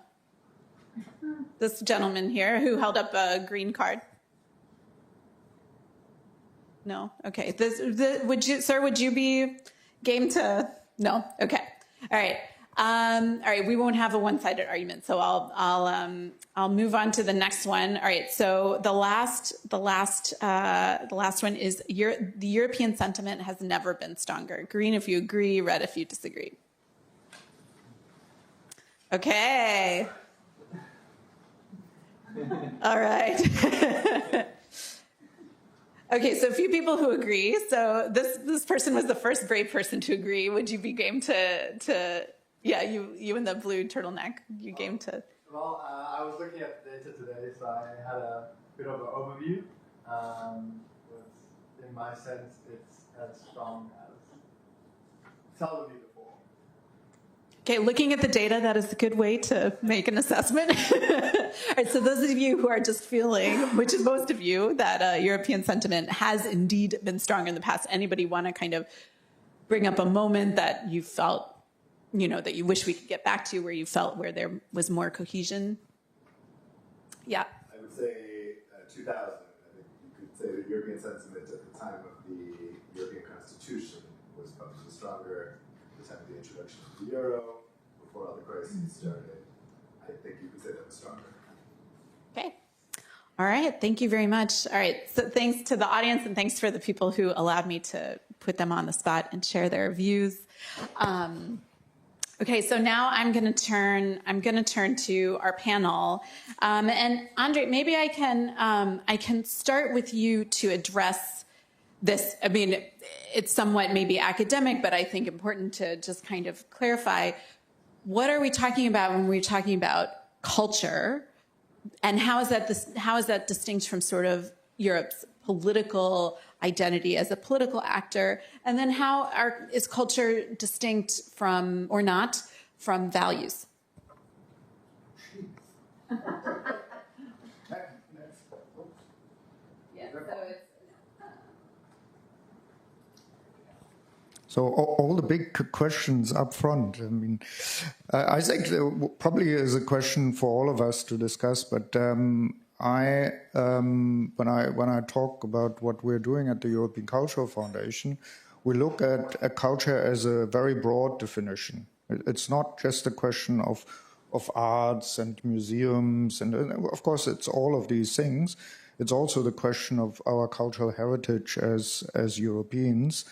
This gentleman here who held up a green card. No. Okay. Would you be game to? No. Okay. All right. All right. We won't have a one-sided argument, so I'll move on to the next one. All right. So the last one is the European sentiment has never been stronger. Green if you agree, red if you disagree. Okay. All right. Okay, so a few people who agree. So this person was the first brave person to agree. Would you be game to yeah, you in the blue turtleneck, you game to? Well, I was looking at the data today, so I had a bit of an overview. But in my sense, it's as strong as seldom before. Okay, looking at the data, that is a good way to make an assessment. All right, so those of you who are just feeling, which is most of you, that European sentiment has indeed been strong in the past, anybody want to kind of bring up a moment that you felt, that you wish we could get back to, where you felt where there was more cohesion? Yeah. I would say 2000. I think you could say the European sentiment at the time of the European Constitution was probably stronger at the time of the introduction of the euro. Before all the crises started, I think you could say that was stronger. Okay. All right. Thank you very much. All right. So thanks to the audience and thanks for the people who allowed me to put them on the spot and share their views. Okay. So now I'm going to turn to our panel. And André, maybe I can start with you to address this. I mean, it's somewhat maybe academic, but I think important to just kind of clarify. What are we talking about when we're talking about culture, and how is that distinct from sort of Europe's political identity as a political actor, and then how is culture distinct from or not from values? So all the big questions up front. I mean, I think probably is a question for all of us to discuss. But when I talk about what we're doing at the European Cultural Foundation, we look at a culture as a very broad definition. It's not just a question of arts and museums, and of course it's all of these things. It's also the question of our cultural heritage as Europeans.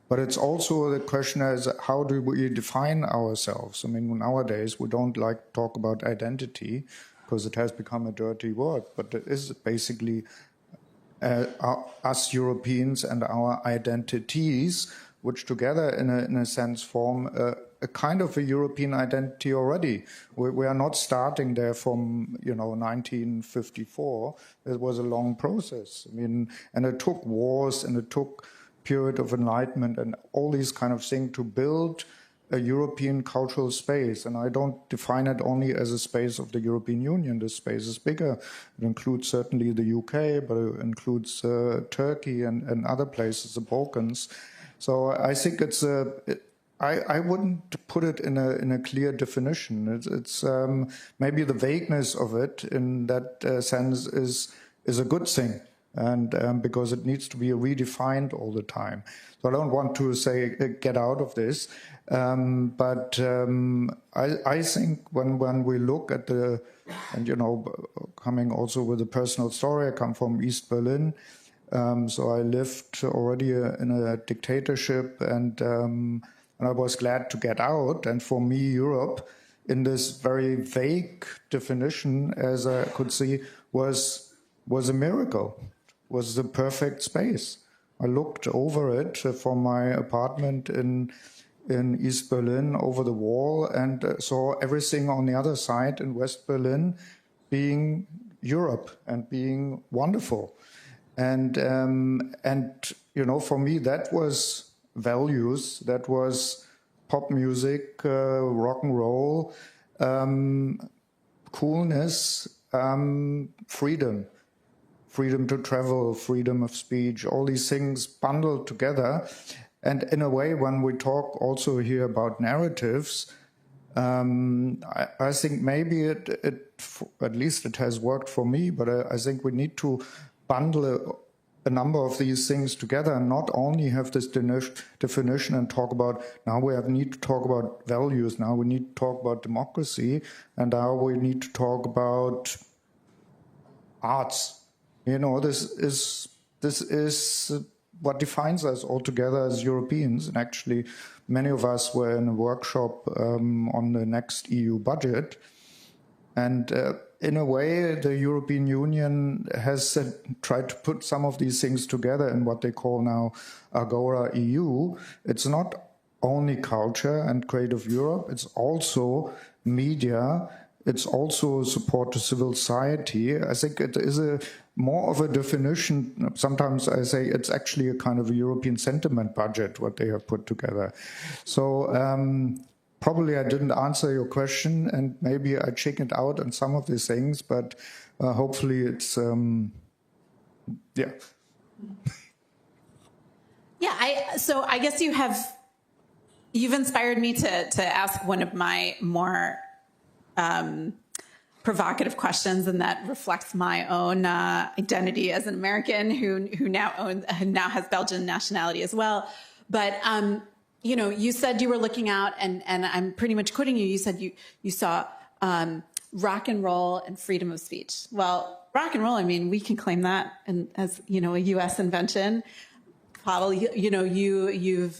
But it's also the question as how do we define ourselves? I mean, nowadays we don't like to talk about identity because it has become a dirty word, but it is basically us Europeans and our identities, which together in a sense form a kind of a European identity already. We are not starting there from 1954. It was a long process. I mean, and it took wars and it took period of enlightenment and all these kind of things to build a European cultural space. And I don't define it only as a space of the European Union. This space is bigger. It includes certainly the UK, but it includes Turkey and other places, the Balkans. So I think it's I wouldn't put it in a clear definition. It's maybe the vagueness of it in that sense is a good thing, and because it needs to be redefined all the time. So I don't want to say get out of this, but I think when we look at and coming also with a personal story, I come from East Berlin, so I lived already in a dictatorship, and I was glad to get out. And for me, Europe, in this very vague definition, as I could see, was a miracle, was the perfect space. I looked over it from my apartment in East Berlin over the wall and saw everything on the other side in West Berlin being Europe and being wonderful. And for me, that was values, that was pop music, rock and roll, coolness, freedom to travel, freedom of speech, all these things bundled together. And in a way, when we talk also here about narratives, I think maybe at least it has worked for me, but I think we need to bundle a number of these things together and not only have this definition and talk about, now we need to talk about values, now we need to talk about democracy, and now we need to talk about arts. This is what defines us all together as Europeans. And actually, many of us were in a workshop on the next EU budget. And in a way, the European Union has tried to put some of these things together in what they call now Agora EU. It's not only culture and Creative Europe, it's also media, it's also support to civil society. I think it is more of a definition. Sometimes I say it's actually a kind of a European sentiment budget, what they have put together. So probably I didn't answer your question, and maybe I chickened out on some of these things, but hopefully it's, yeah. Yeah, so I guess you've inspired me to ask one of my more provocative questions, and that reflects my own identity as an American who now has Belgian nationality as well. But you said you were looking out, and I'm pretty much quoting you. You said you saw rock and roll and freedom of speech. Well, rock and roll, I mean, we can claim that as a U.S. invention. Pawel,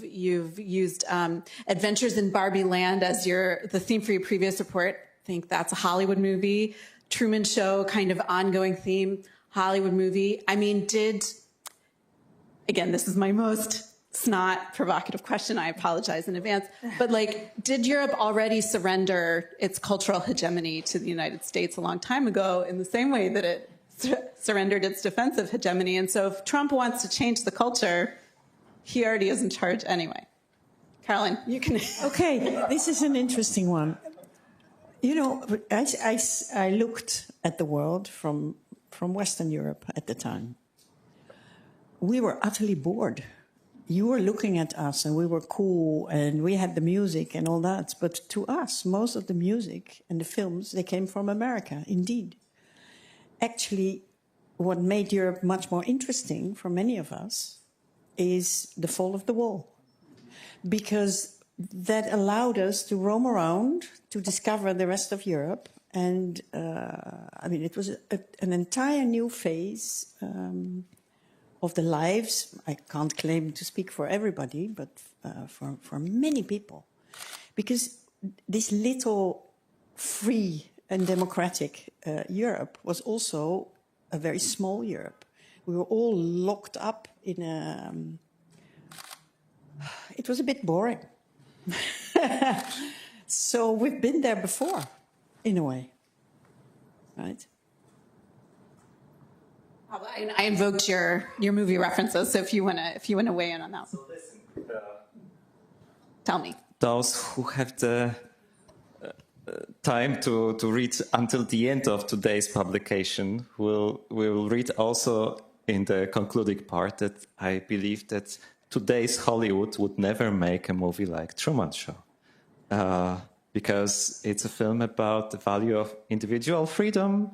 you've used Adventures in Barbieland as the theme for your previous report. I think that's a Hollywood movie. Truman Show, kind of ongoing theme, Hollywood movie. I mean, again, this is my most snot provocative question. I apologize in advance. But did Europe already surrender its cultural hegemony to the United States a long time ago in the same way that it surrendered its defensive hegemony? And so if Trump wants to change the culture, he already is in charge anyway. Caroline, you can. Okay, this is an interesting one. I looked at the world from Western Europe at the time. We were utterly bored. You were looking at us and we were cool and we had the music and all that. But to us, most of the music and the films, they came from America, indeed. Actually, what made Europe much more interesting for many of us is the fall of the wall. Because that allowed us to roam around, to discover the rest of Europe. And it was an entire new phase of the lives. I can't claim to speak for everybody, but for many people. Because this little free and democratic Europe was also a very small Europe. We were all locked up in it was a bit boring. So we've been there before, in a way, right? Pawel, I invoked your movie references, so if you wanna weigh in on that. So listen, tell me. Those who have the time to read until the end of today's publication will read also in the concluding part that I believe that today's Hollywood would never make a movie like Truman Show, because it's a film about the value of individual freedom,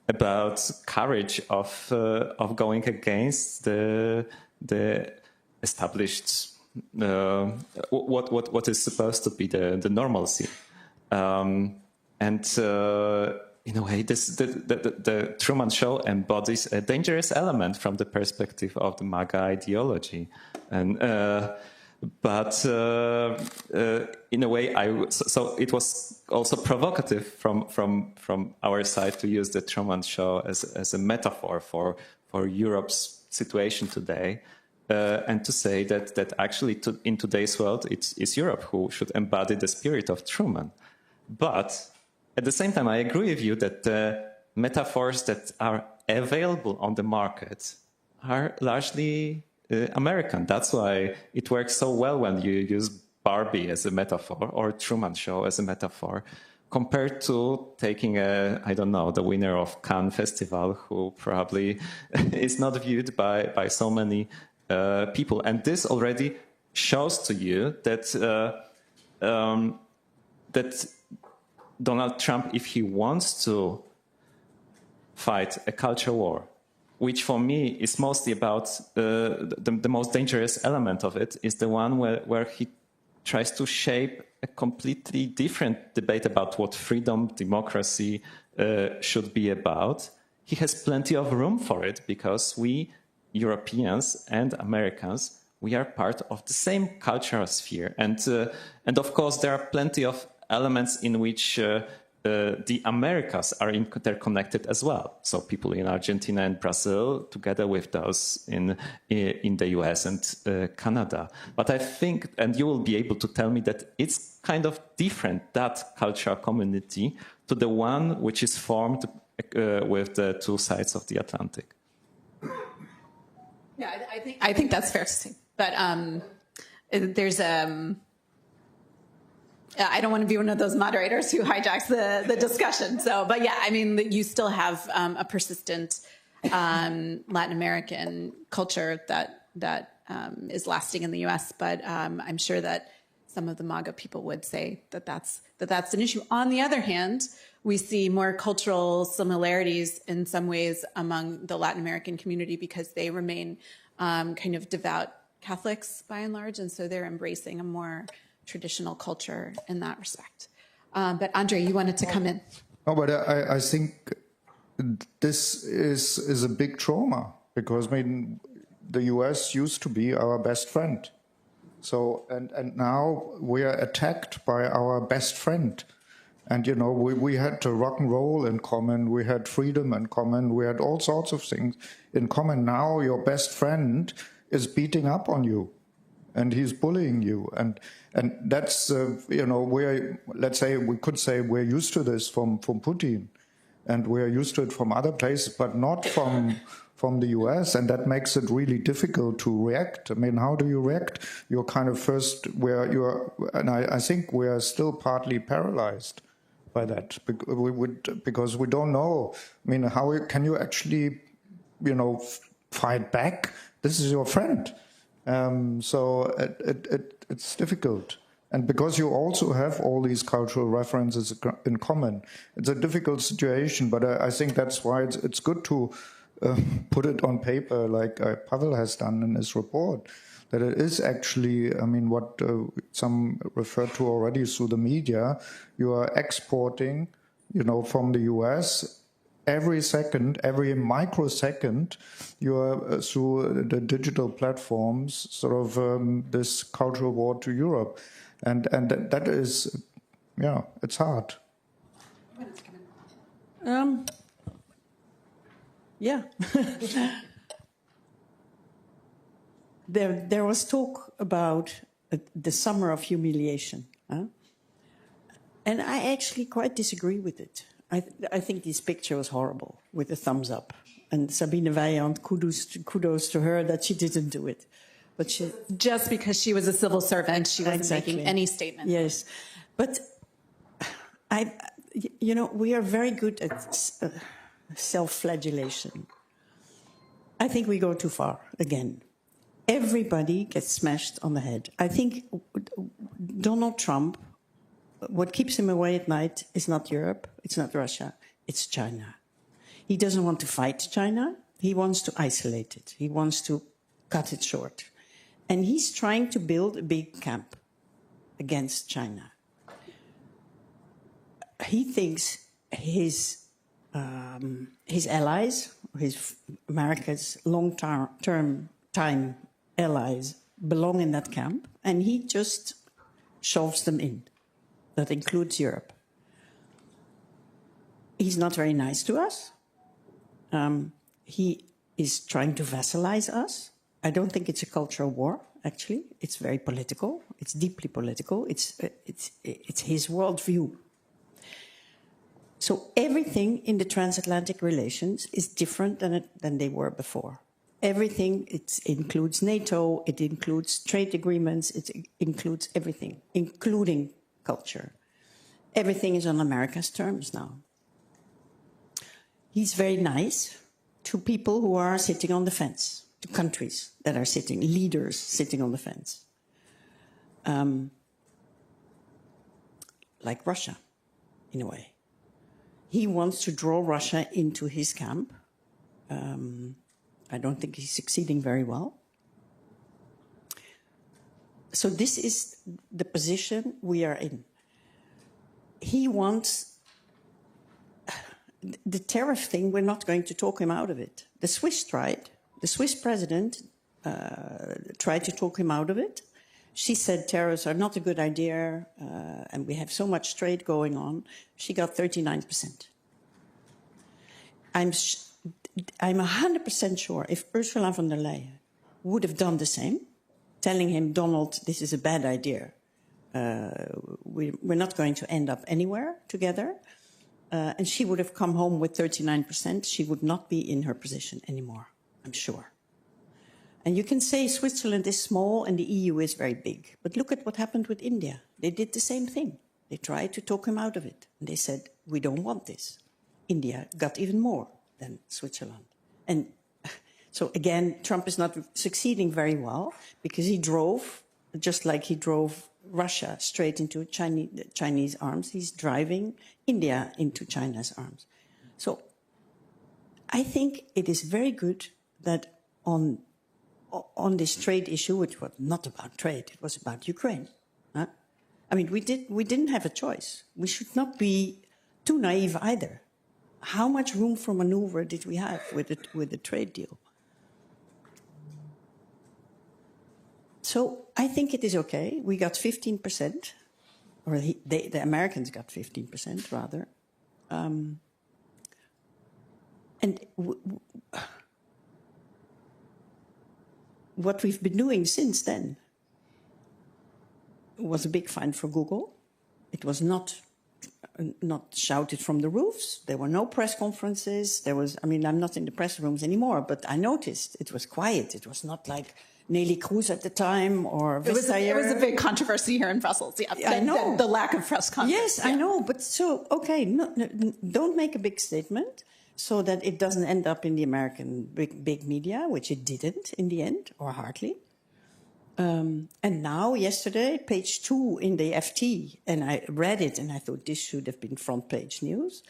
about courage of going against the established what is supposed to be the normalcy, and in a way, the Truman Show embodies a dangerous element from the perspective of the MAGA ideology, and but in a way, so it was also provocative from our side to use the Truman Show as a metaphor for Europe's situation today. And to say that actually in today's world, it's Europe who should embody the spirit of Truman. But at the same time, I agree with you that the metaphors that are available on the market are largely American. That's why it works so well when you use Barbie as a metaphor or Truman Show as a metaphor, compared to taking the winner of Cannes Festival, who probably is not viewed by so many people. And this already shows to you that that Donald Trump, if he wants to fight a culture war, which for me is mostly about the most dangerous element of it, is the one where he tries to shape a completely different debate about what freedom, democracy should be about. He has plenty of room for it because we, Europeans and Americans, we are part of the same cultural sphere. And of course, there are plenty of elements in which the Americas are interconnected as well. So people in Argentina and Brazil, together with those in the US and Canada. But I think, and you will be able to tell me that it's kind of different, that cultural community, to the one which is formed with the two sides of the Atlantic. Yeah, I think that's fair to say. But there's I don't want to be one of those moderators who hijacks the discussion. So, but yeah, I mean, you still have a persistent Latin American culture that is lasting in the U.S. But I'm sure that some of the MAGA people would say that that's an issue. On the other hand, we see more cultural similarities in some ways among the Latin American community because they remain kind of devout Catholics by and large, and so they're embracing a more traditional culture in that respect. But André, you wanted to come in. No, but I think this is a big trauma because, I mean, the US used to be our best friend. So, and now we are attacked by our best friend. And, you know, we had rock and roll in common, we had freedom in common, we had all sorts of things in common. Now your best friend is beating up on you and he's bullying you. And that's, you know, we could say we're used to this from Putin, and we're used to it from other places, but not from the US, and that makes it really difficult to react. I mean, how do you react? You're kind of first where you're, and I think we're still partly paralyzed by that, because we don't know. I mean, how can you actually, you know, fight back? This is your friend. So it's difficult. And because you also have all these cultural references in common, it's a difficult situation, but I think that's why it's good to put it on paper like Pawel has done in his report, that it is actually, I mean, what some referred to already through the media, you are exporting, you know, from the US every second, every microsecond, you are through the digital platforms, sort of this cultural war to Europe. And that is, yeah, it's hard. Yeah. There was talk about the summer of humiliation. And I actually quite disagree with it. I think this picture was horrible with the thumbs up. And Sabine Verheyen, kudos to her that she didn't do it. But she, just because she was a civil servant, she wasn't making any statement. Yes, but we are very good at self-flagellation. I think we go too far again. Everybody gets smashed on the head. I think Donald Trump, what keeps him away at night is not Europe, it's not Russia, it's China. He doesn't want to fight China. He wants to isolate it. He wants to cut it short. And he's trying to build a big camp against China. He thinks his allies, America's long-term allies, belong in that camp, and he just shoves them in. That includes Europe. He's not very nice to us. He is trying to vassalize us. I don't think it's a cultural war, actually. It's very political. It's deeply political. It's his worldview. So everything in the transatlantic relations is different than they were before. Everything, it includes NATO, it includes trade agreements, it includes everything, including culture. Everything is on America's terms now. He's very nice to people who are sitting on the fence, to countries that are sitting, leaders sitting on the fence. Like Russia, in a way. He wants to draw Russia into his camp. I don't think he's succeeding very well. So this is the position we are in. He wants the tariff thing, we're not going to talk him out of it. The Swiss tried. The Swiss president tried to talk him out of it. She said tariffs are not a good idea, and we have so much trade going on. She got 39%. I'm 100% sure if Ursula von der Leyen would have done the same, telling him, Donald, this is a bad idea. We're not going to end up anywhere together. And she would have come home with 39%. She would not be in her position anymore, I'm sure. And you can say Switzerland is small and the EU is very big. But look at what happened with India. They did the same thing. They tried to talk him out of it. And they said, we don't want this. India got even more than Switzerland. And so again, Trump is not succeeding very well because he drove, just like he drove Russia straight into Chinese arms. He's driving India into China's arms. So I think it is very good that on this trade issue, which was not about trade, it was about Ukraine. Huh? I mean, we didn't have a choice. We should not be too naive either. How much room for maneuver did we have with the trade deal? So I think it is okay. We got 15%, or the Americans got 15%, rather. And what we've been doing since then was a big find for Google. It was not shouted from the roofs. There were no press conferences. I'm not in the press rooms anymore, but I noticed it was quiet. It was not like Nelly Cruz at the time or Vestager. It was a big controversy here in Brussels. Yeah, I know. The lack of press conference. Yes, yeah. I know. But so, okay, no, don't make a big statement so that it doesn't end up in the American big media, which it didn't in the end, or hardly. And now, yesterday, page 2 in the FT, and I read it and I thought this should have been front page news,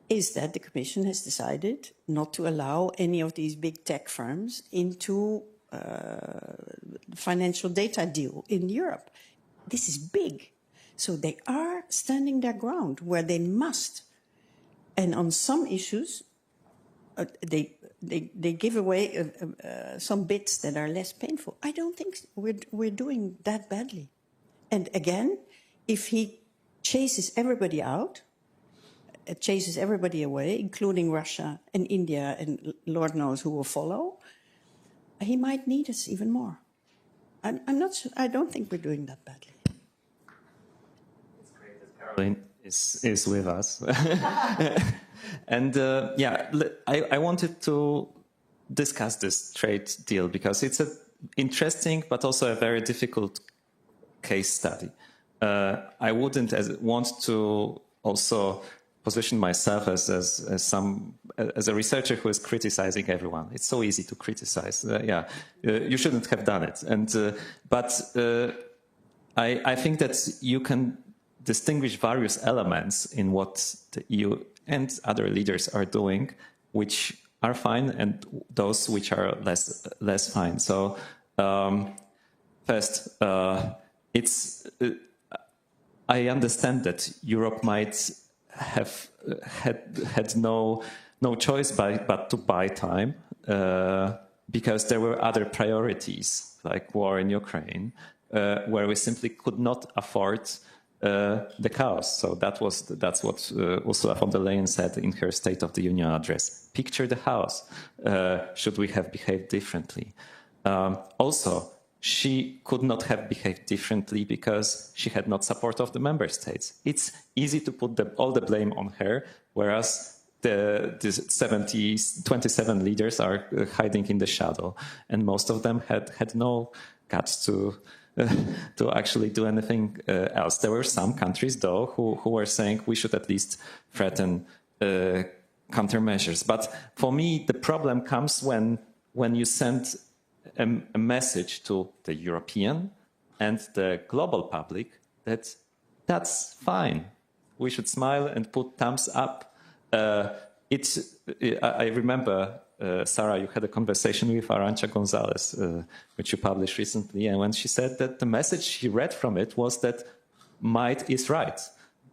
is that the Commission has decided not to allow any of these big tech firms into financial data deal in Europe. This is big. So they are standing their ground where they must. And on some issues, they give away some bits that are less painful. I don't think we're doing that badly. And again, if he chases everybody out, chases everybody away, including Russia and India and Lord knows who will follow, he might need us even more. I don't think we're doing that badly. It's great that Caroline is with us. And yeah, I wanted to discuss this trade deal because it's an interesting but also a very difficult case study. I wouldn't want to also position myself as a researcher who is criticizing everyone. It's so easy to criticize. You shouldn't have done it. And but I think that you can distinguish various elements in what the EU and other leaders are doing, which are fine, and those which are less fine. So first, I understand that Europe might have had no choice but to buy time because there were other priorities like war in Ukraine, where we simply could not afford the chaos. So that's what Ursula von der Leyen said in her State of the Union address. Picture the house. Should we have behaved differently? Also, she could not have behaved differently because she had not support of the member states. It's easy to put all the blame on her, whereas the 27 leaders are hiding in the shadow, and most of them had no guts to actually do anything else. There were some countries, though, who were saying we should at least threaten countermeasures. But for me, the problem comes when you send a message to the European and the global public that that's fine. We should smile and put thumbs up. I remember, Sarah, you had a conversation with Arantxa Gonzalez, which you published recently, and when she said that the message she read from it was that might is right.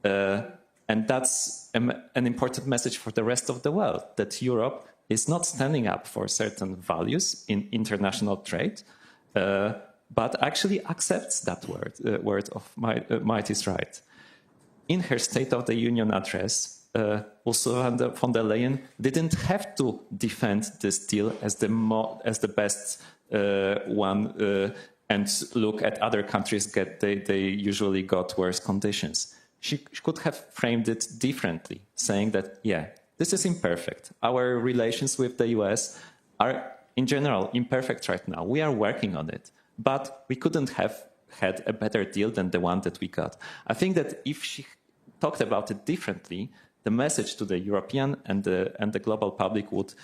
And that's an important message for the rest of the world, that Europe is not standing up for certain values in international trade, but actually accepts that word of might is right. In her State of the Union address, Ursula von der Leyen didn't have to defend this deal as the best one and look at other countries they usually got worse conditions. She could have framed it differently, saying that, yeah, this is imperfect. Our relations with the US are, in general, imperfect right now. We are working on it, but we couldn't have had a better deal than the one that we got. I think that if she talked about it differently, the message to the European and the global public would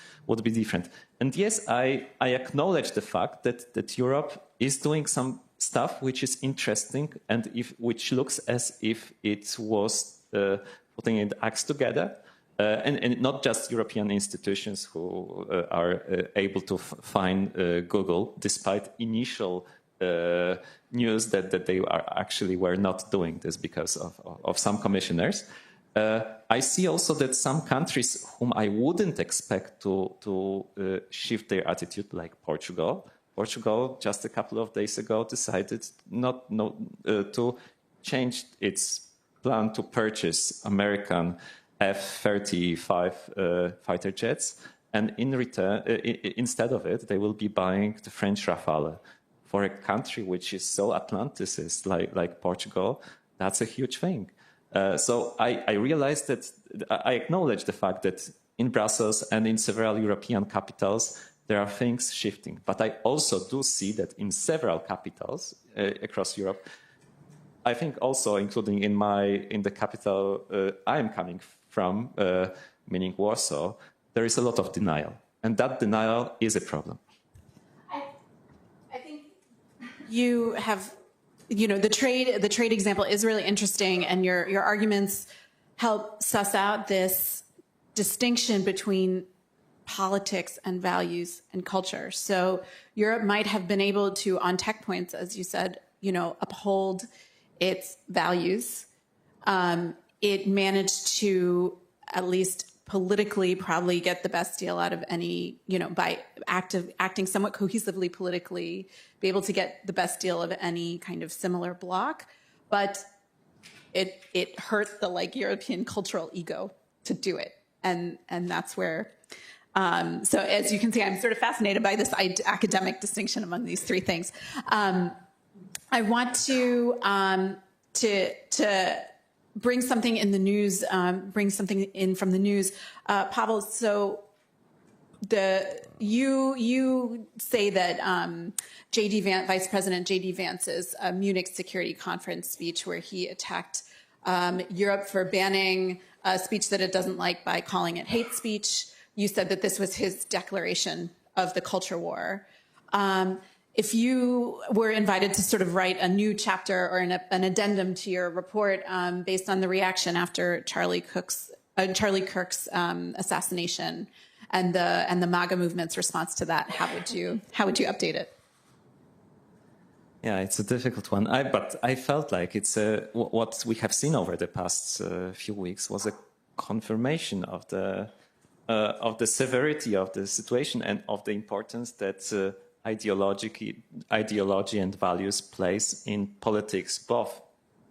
be different. And yes, I acknowledge the fact that Europe is doing some stuff which is interesting and which looks as if it was putting its acts together. And not just European institutions who are able to find Google, despite initial news that they were not doing this because of some commissioners. I see also that some countries whom I wouldn't expect to shift their attitude, like Portugal. Portugal, just a couple of days ago, decided not to change its plan to purchase American F-35 fighter jets, and in return, instead of it, they will be buying the French Rafale. For a country which is so Atlanticist like Portugal, that's a huge thing. So I realized that I acknowledge the fact that in Brussels and in several European capitals, there are things shifting. But I also do see that in several capitals across Europe, I think also including in the capital I am coming from, meaning Warsaw, there is a lot of denial. And that denial is a problem. I think you have, the trade example is really interesting, and your arguments help suss out this distinction between politics and values and culture. So Europe might have been able to, on tech points, as you said, uphold its values. It managed to, at least politically, probably get the best deal out of any, by acting somewhat cohesively politically, be able to get the best deal of any kind of similar bloc. But it hurt the European cultural ego to do it. And that's where, so as you can see, I'm sort of fascinated by this academic distinction among these three things. I want to bring something in the news, bring something in from the news. Pawel, so you say that Vice President J.D. Vance's Munich Security Conference speech, where he attacked Europe for banning a speech that it doesn't like by calling it hate speech, you said that this was his declaration of the culture war. If you were invited to sort of write a new chapter or an addendum to your report based on the reaction after Charlie Kirk's assassination and the MAGA movement's response to that, how would you update it? Yeah, it's a difficult one. But I felt like it's what we have seen over the past few weeks was a confirmation of the severity of the situation and of the importance that ideology and values plays in politics, both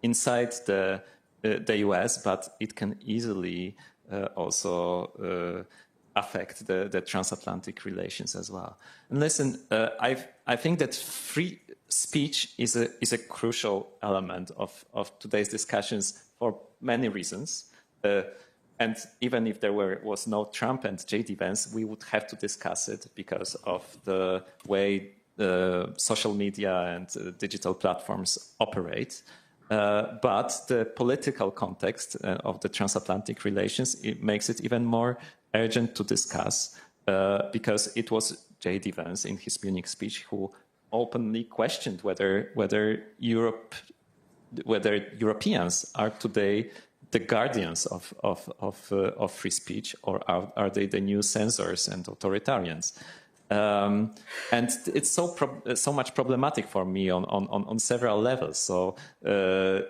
inside the US, but it can easily also affect the transatlantic relations as well. And listen, I think that free speech is a crucial element of today's discussions for many reasons. And even if there was no Trump and J.D. Vance, we would have to discuss it because of the way social media and digital platforms operate. But the political context of the transatlantic relations, it makes it even more urgent to discuss because it was J.D. Vance in his Munich speech who openly questioned whether Europeans are today the guardians of free speech, or are they the new censors and authoritarians? And it's so much problematic for me on several levels. So the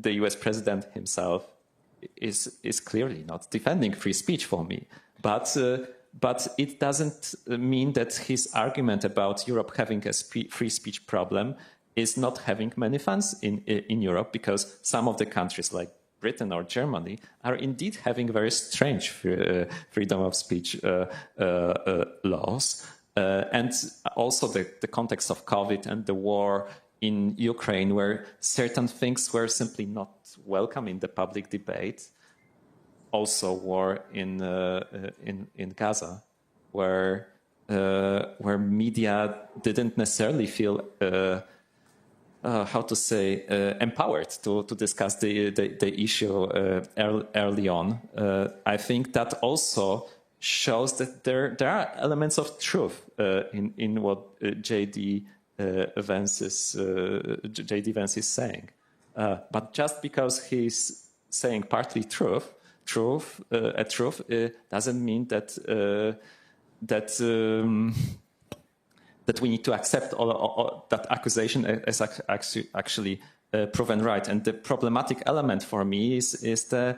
US president himself is clearly not defending free speech for me, but it doesn't mean that his argument about Europe having a free speech problem is not having many fans in Europe, because some of the countries like Britain or Germany are indeed having very strange freedom of speech laws. And also the context of COVID and the war in Ukraine, where certain things were simply not welcome in the public debate. Also war in Gaza, where media didn't necessarily feel empowered to discuss the issue early on. I think that also shows that there are elements of truth in what J.D. Vance is saying. But just because he's saying partly truth doesn't mean that we need to accept all that accusation as actually proven right. And the problematic element for me is the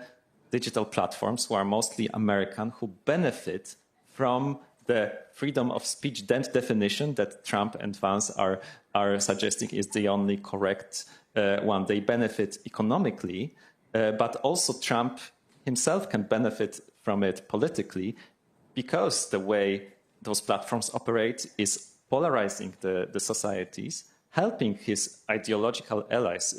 digital platforms, who are mostly American, who benefit from the freedom of speech definition that Trump and Vance are suggesting is the only correct one. They benefit economically, but also Trump himself can benefit from it politically, because the way those platforms operate is polarizing the societies, helping his ideological allies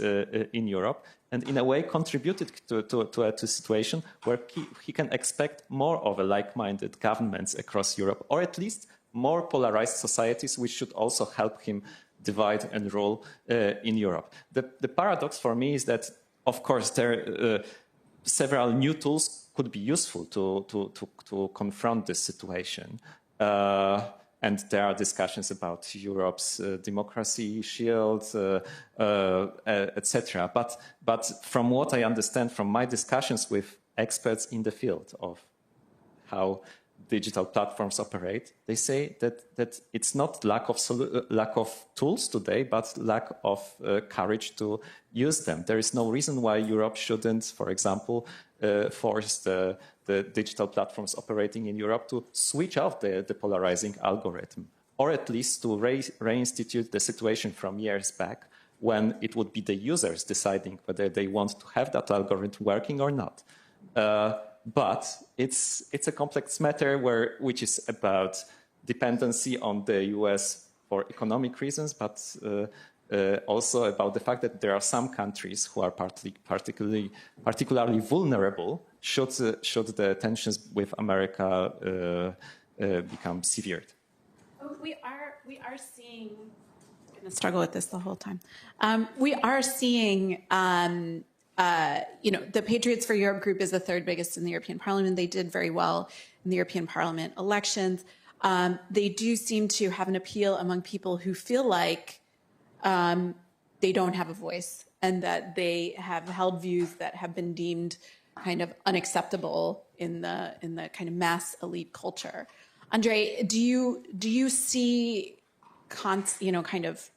in Europe, and in a way contributed to a situation where he can expect more of a like-minded governments across Europe, or at least more polarized societies, which should also help him divide and rule in Europe. The paradox for me is that, of course, there several new tools could be useful to confront this situation. And there are discussions about Europe's democracy shield, etc. But from what I understand from my discussions with experts in the field of how digital platforms operate, they say that it's not lack of tools today, but lack of courage to use them. There is no reason why Europe shouldn't, for example, force the digital platforms operating in Europe to switch off the polarizing algorithm, or at least to reinstitute the situation from years back, when it would be the users deciding whether they want to have that algorithm working or not. But it's a complex matter which is about dependency on the US for economic reasons, but also about the fact that there are some countries who are particularly vulnerable should the tensions with America become severed. We are seeing. I'm going to struggle with this the whole time. We are seeing. The Patriots for Europe group is the third biggest in the European Parliament. They did very well in the European Parliament elections. They do seem to have an appeal among people who feel like they don't have a voice and that they have held views that have been deemed kind of unacceptable in the kind of mass elite culture. André, do you see kind of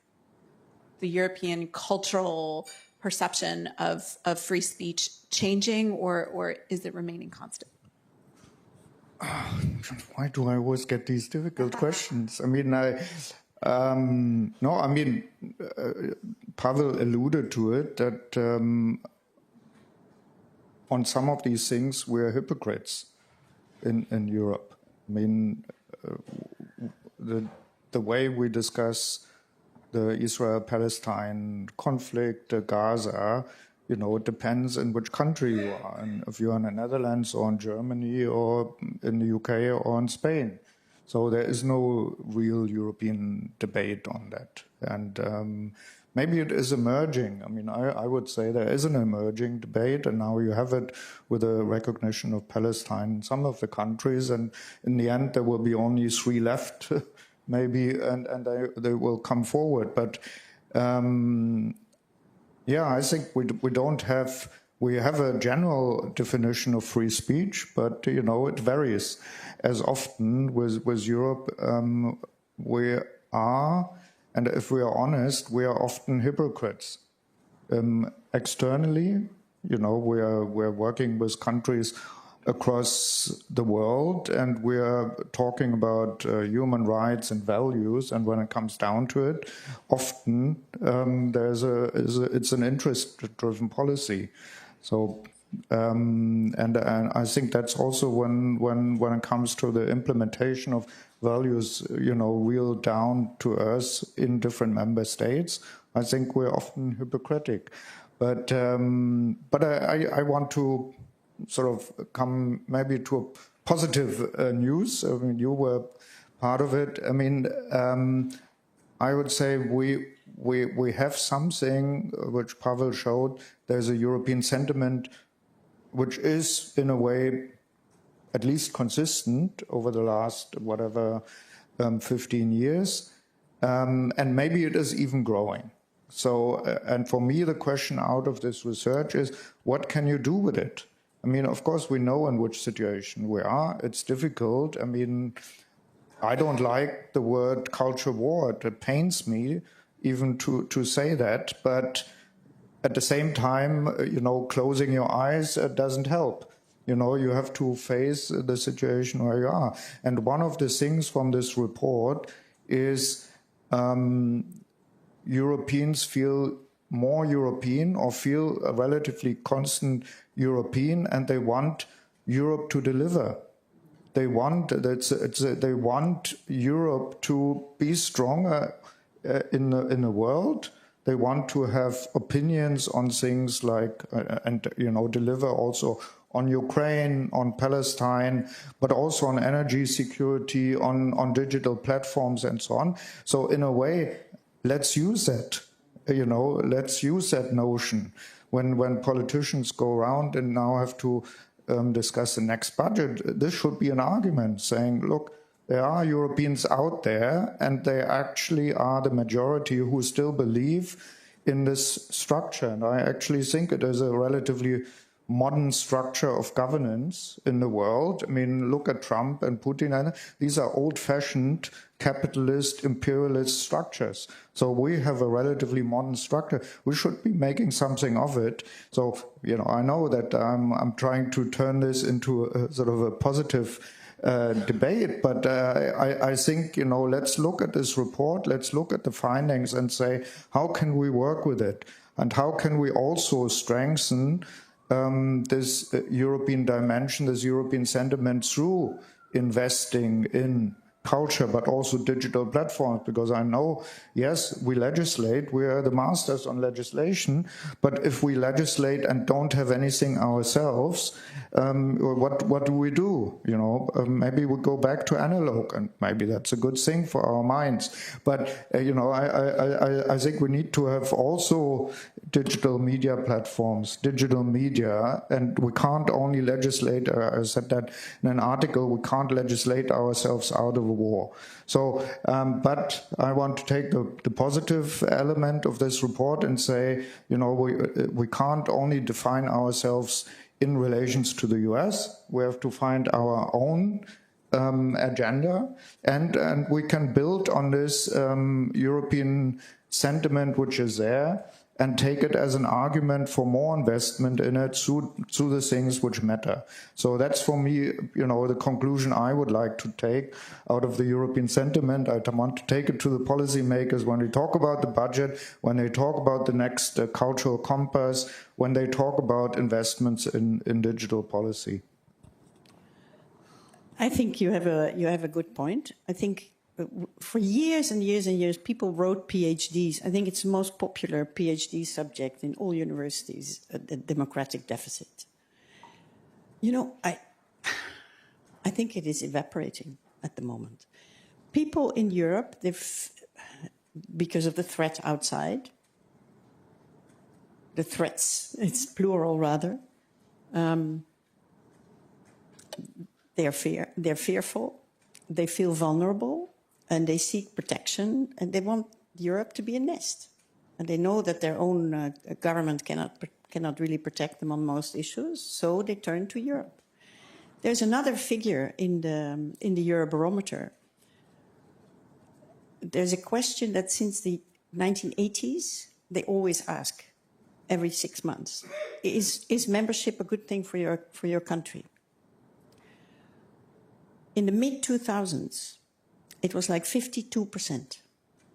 the European cultural perception of free speech changing, or is it remaining constant? Why do I always get these difficult questions? I mean, Pawel alluded to it, that on some of these things we're hypocrites in Europe. I mean, the way we discuss the Israel-Palestine conflict, Gaza, it depends in which country you are. And if you're in the Netherlands or in Germany or in the UK or in Spain. So there is no real European debate on that. And maybe it is emerging. I mean, I would say there is an emerging debate, and now you have it with the recognition of Palestine in some of the countries. And in the end, there will be only 3 left, maybe, and they will come forward. But I think we have a general definition of free speech, but it varies. As often with Europe, we are, and if we are honest, we are often hypocrites. Externally, we're working with countries across the world, and we are talking about human rights and values. And when it comes down to it, often it's an interest-driven policy. So, and I think that's also when it comes to the implementation of values, real down to us in different member states, I think we're often hypocritic. But I want to sort of come maybe to a positive news. I mean, you were part of it. I mean, I would say we have something which Pawel showed. There's a European sentiment which is, in a way, at least consistent over the last, 15 years. And maybe it is even growing. So, and for me, the question out of this research is, what can you do with it? I mean, of course, we know in which situation we are. It's difficult. I mean, I don't like the word culture war. It pains me even to say that. But at the same time, closing your eyes doesn't help. You have to face the situation where you are. And one of the things from this report is Europeans feel more European or feel a relatively constant European, and they want Europe to deliver. They want Europe to be stronger in the world. They want to have opinions on things like deliver also on Ukraine, on Palestine, but also on energy security, on digital platforms and so on. So in a way, let's use that. Let's use that notion. When politicians go around and now have to discuss the next budget, this should be an argument saying, look, there are Europeans out there, and they actually are the majority who still believe in this structure. And I actually think it is a relatively modern structure of governance in the world. I mean, look at Trump and Putin. These are old-fashioned capitalist, imperialist structures. So we have a relatively modern structure. We should be making something of it. So, I know that I'm trying to turn this into a sort of a positive debate, but I think, let's look at this report, let's look at the findings and say, how can we work with it? And how can we also strengthen this European dimension, this European sentiment through investing in culture, but also digital platforms, because I know, yes, we legislate, we are the masters on legislation, but if we legislate and don't have anything ourselves, what do we do? You know, maybe we go back to analog, and maybe that's a good thing for our minds. But you know, I think we need to have also digital media platforms, digital media, and we can't only legislate. I said that in an article. We can't legislate ourselves out of a war. So, but I want to take the positive element of this report and say, you know, we can't only define ourselves in relations to the US. We have to find our own agenda, and we can build on this European sentiment which is there, and take it as an argument for more investment in it through the things which matter. So that's for me, you know, the conclusion I would like to take out of the European sentiment. I want to take it to the policymakers when we talk about the budget, when they talk about the next cultural compass, when they talk about investments in digital policy. I think you have a good point. I think for years and years and years, people wrote PhDs. I think it's the most popular PhD subject in all universities, the democratic deficit. You know, I think it is evaporating at the moment. People in Europe, because of the threat outside, the threats, it's plural rather, they're fearful, they feel vulnerable, and they seek protection, and they want Europe to be a nest. And they know that their own government cannot really protect them on most issues, so they turn to Europe. There's another figure in the Eurobarometer. There's a question that since the 1980s, they always ask every 6 months, is membership a good thing for your country? In the mid-2000s, it was like 52%,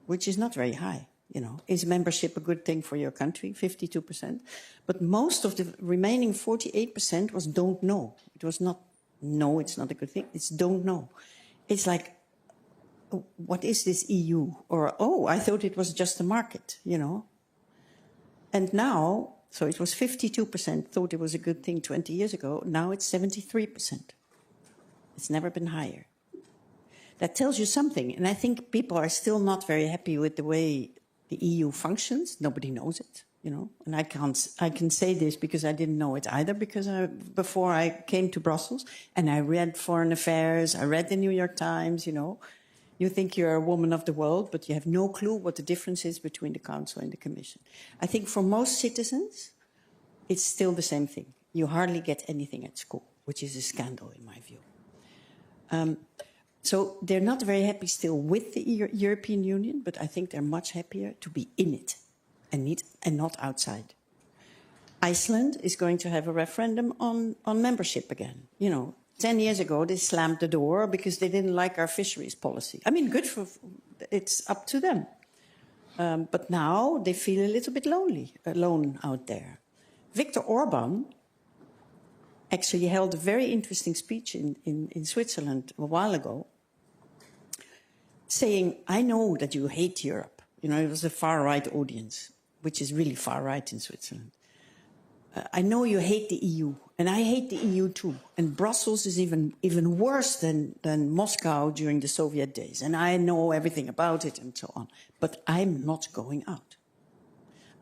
which is not very high, you know. Is membership a good thing for your country? 52%. But most of the remaining 48% was don't know. It was not, no, it's not a good thing. It's don't know. It's like, what is this EU? Or, oh, I thought it was just a market, you know. And now, so it was 52% thought it was a good thing 20 years ago. Now it's 73%. It's never been higher. That tells you something. And I think people are still not very happy with the way the EU functions. Nobody knows it, you know. And I can say this because I didn't know it either, because before I came to Brussels, and I read Foreign Affairs, I read the New York Times, you know. You think you're a woman of the world, but you have no clue what the difference is between the Council and the Commission. I think for most citizens, it's still the same thing. You hardly get anything at school, which is a scandal in my view. So they're not very happy still with the European Union, but I think they're much happier to be in it and not outside. Iceland is going to have a referendum on membership again. You know, 10 years ago, they slammed the door because they didn't like our fisheries policy. I mean, good for, it's up to them. But now they feel a little bit alone out there. Viktor Orban actually held a very interesting speech in Switzerland a while ago, saying, I know that you hate Europe. You know, it was a far-right audience, which is really far-right in Switzerland. I know you hate the EU, and I hate the EU too. And Brussels is even worse than Moscow during the Soviet days. And I know everything about it and so on. But I'm not going out.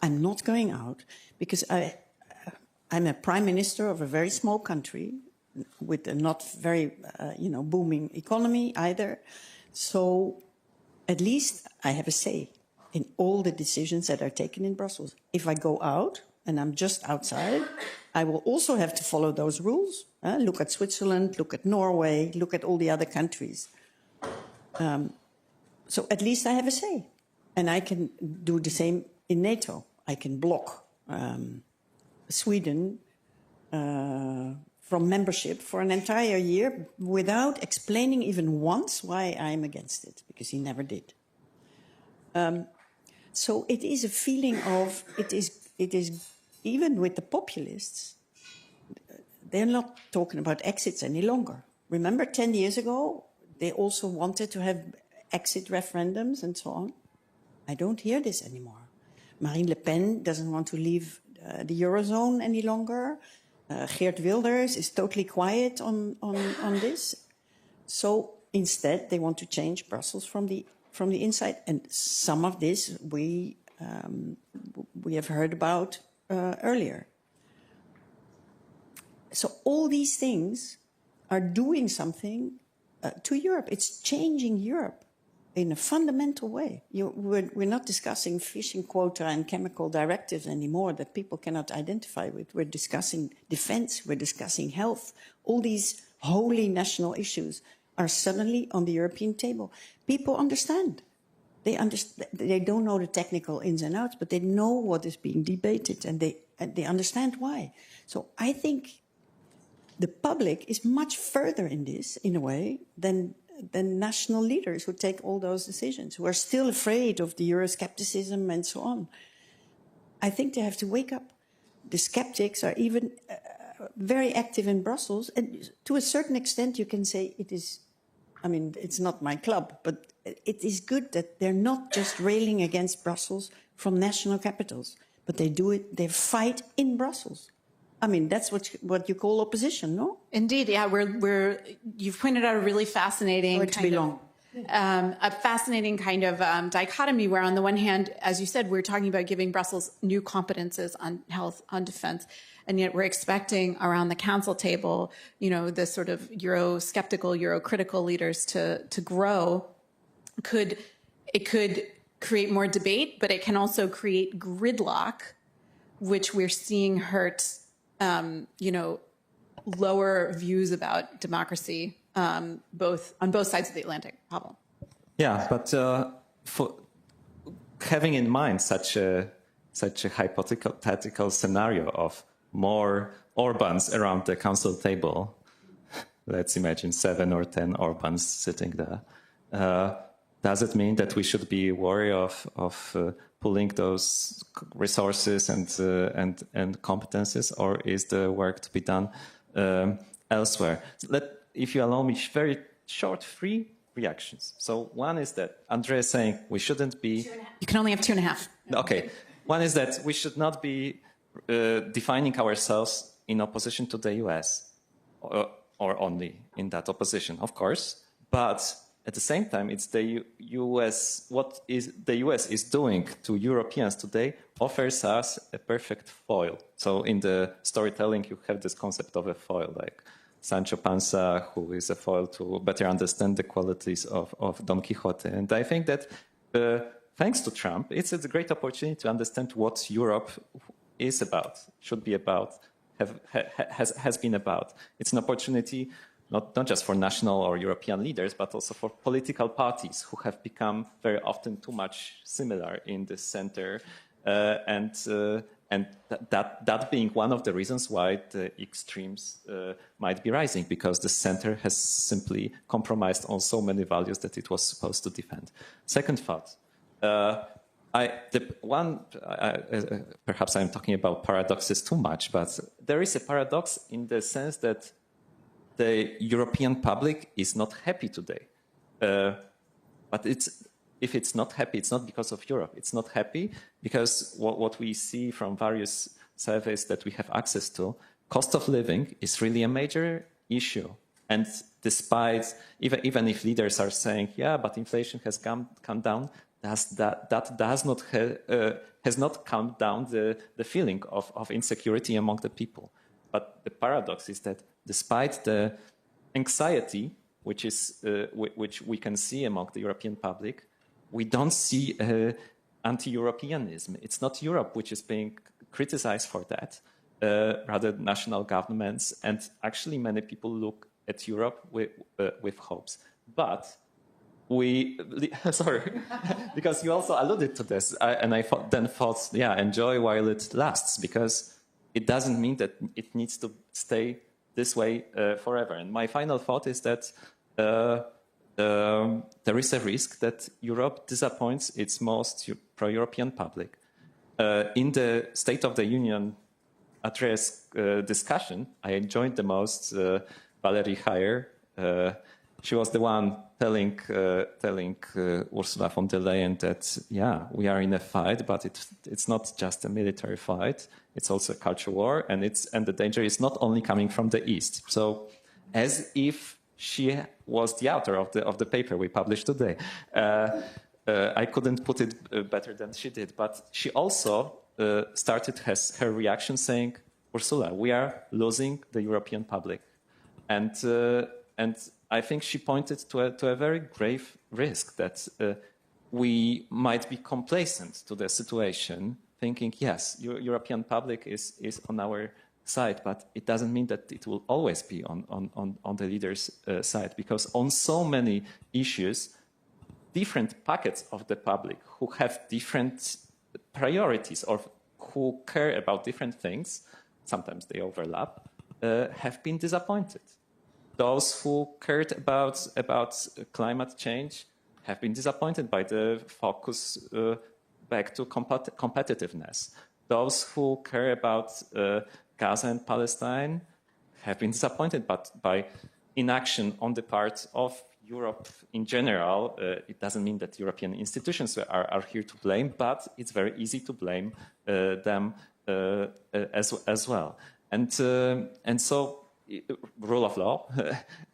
I'm not going out because I'm a prime minister of a very small country with a not very, booming economy either. So at least I have a say in all the decisions that are taken in Brussels. If I go out and I'm just outside, I will also have to follow those rules. Look at Switzerland, look at Norway, look at all the other countries. So at least I have a say. And I can do the same in NATO. I can block Sweden from membership for an entire year without explaining even once why I'm against it, because he never did. So it is a feeling of, it is even with the populists, they're not talking about exits any longer. Remember 10 years ago, They also wanted to have exit referendums and so on. I don't hear this anymore. Marine Le Pen doesn't want to leave the Eurozone any longer. Geert Wilders is totally quiet on this. So instead, they want to change Brussels from the inside. And some of this we have heard about earlier. So all these things are doing something to Europe. It's changing Europe in a fundamental way. We're not discussing fishing quota and chemical directives anymore that people cannot identify with. We're discussing defense, we're discussing health. All these holy national issues are suddenly on the European table. People understand. They don't know the technical ins and outs, but they know what is being debated, and they understand why. So I think the public is much further in this, in a way, than national leaders who take all those decisions, who are still afraid of the Euroscepticism and so on. I think they have to wake up. The skeptics are even very active in Brussels, and to a certain extent you can say it is, I mean, it's not my club, but it is good that they're not just railing against Brussels from national capitals, but they do it, they fight in Brussels. I mean, that's what you call opposition, no? Indeed, yeah. You've pointed out a really fascinating a fascinating kind of dichotomy where, on the one hand, as you said, we're talking about giving Brussels new competences on health, on defense, and yet we're expecting around the council table, you know, the sort of Euro-skeptical, Euro-critical leaders to grow. It could create more debate, but it can also create gridlock, which we're seeing hurt, you know, lower views about democracy, on both sides of the Atlantic. Pawel. Yeah, but for having in mind such a hypothetical scenario of more Orbáns around the council table, let's imagine 7 or 10 Orbáns sitting there. Does it mean that we should be wary of pulling those resources and competences, or is the work to be done elsewhere? If you allow me, very short, 3 reactions. So one is that André is saying we shouldn't be... You can only have 2.5. Okay. One is that we should not be defining ourselves in opposition to the US, or only in that opposition, of course, but at the same time, it's the US, what the US is doing to Europeans today offers us a perfect foil. So in the storytelling, you have this concept of a foil, like Sancho Panza, who is a foil to better understand the qualities of Don Quixote. And I think that thanks to Trump, it's a great opportunity to understand what Europe is about, should be about, has been about. It's an opportunity not just for national or European leaders, but also for political parties who have become very often too much similar in the center, and that being one of the reasons why the extremes might be rising, because the center has simply compromised on so many values that it was supposed to defend. Second thought. Perhaps I'm talking about paradoxes too much, but there is a paradox in the sense that the European public is not happy today. But if it's not happy, it's not because of Europe. It's not happy because what we see from various surveys that we have access to, cost of living is really a major issue. And despite, even if leaders are saying, yeah, but inflation has come down, that has not calmed down the feeling of insecurity among the people. But the paradox is that despite the anxiety which we can see among the European public, we don't see anti-Europeanism. It's not Europe which is being criticized for that, rather national governments, and actually many people look at Europe with hopes. But sorry, because you also alluded to this, and I thought, yeah, enjoy while it lasts, because it doesn't mean that it needs to stay this way forever. And my final thought is that there is a risk that Europe disappoints its most pro-European public. In the State of the Union address discussion, I enjoyed the most Valerie Hayer she was the one telling Ursula von der Leyen that, yeah, we are in a fight, but it's not just a military fight. It's also a culture war, and the danger is not only coming from the East. So, as if she was the author of the paper we published today. I couldn't put it better than she did. But she also started her reaction saying, Ursula, we are losing the European public. And I think she pointed to a very grave risk that we might be complacent to the situation, thinking, yes, European public is on our side, but it doesn't mean that it will always be on the leaders' side, because on so many issues, different pockets of the public who have different priorities or who care about different things, sometimes they overlap, have been disappointed. Those who cared about climate change have been disappointed by the focus back to competitiveness. Those who care about Gaza and Palestine have been disappointed by inaction on the part of Europe in general. It doesn't mean that European institutions are here to blame, but it's very easy to blame them as well. And so, rule of law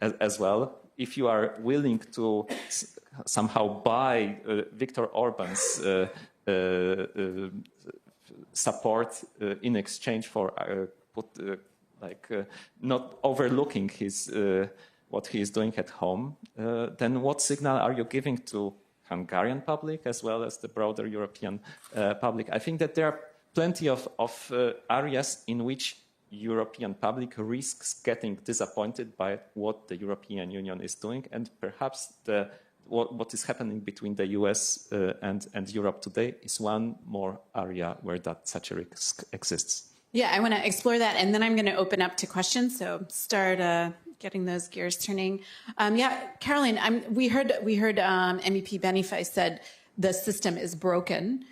as well. If you are willing to somehow buy Viktor Orban's support in exchange for not overlooking what he is doing at home, then what signal are you giving to Hungarian public as well as the broader European public? I think that there are plenty of areas in which European public risks getting disappointed by what the European Union is doing, and perhaps what is happening between the US and Europe today is one more area where such a risk exists. Yeah, I want to explore that, and then I'm going to open up to questions. So start getting those gears turning. Caroline, we heard MEP Benifei said the system is broken.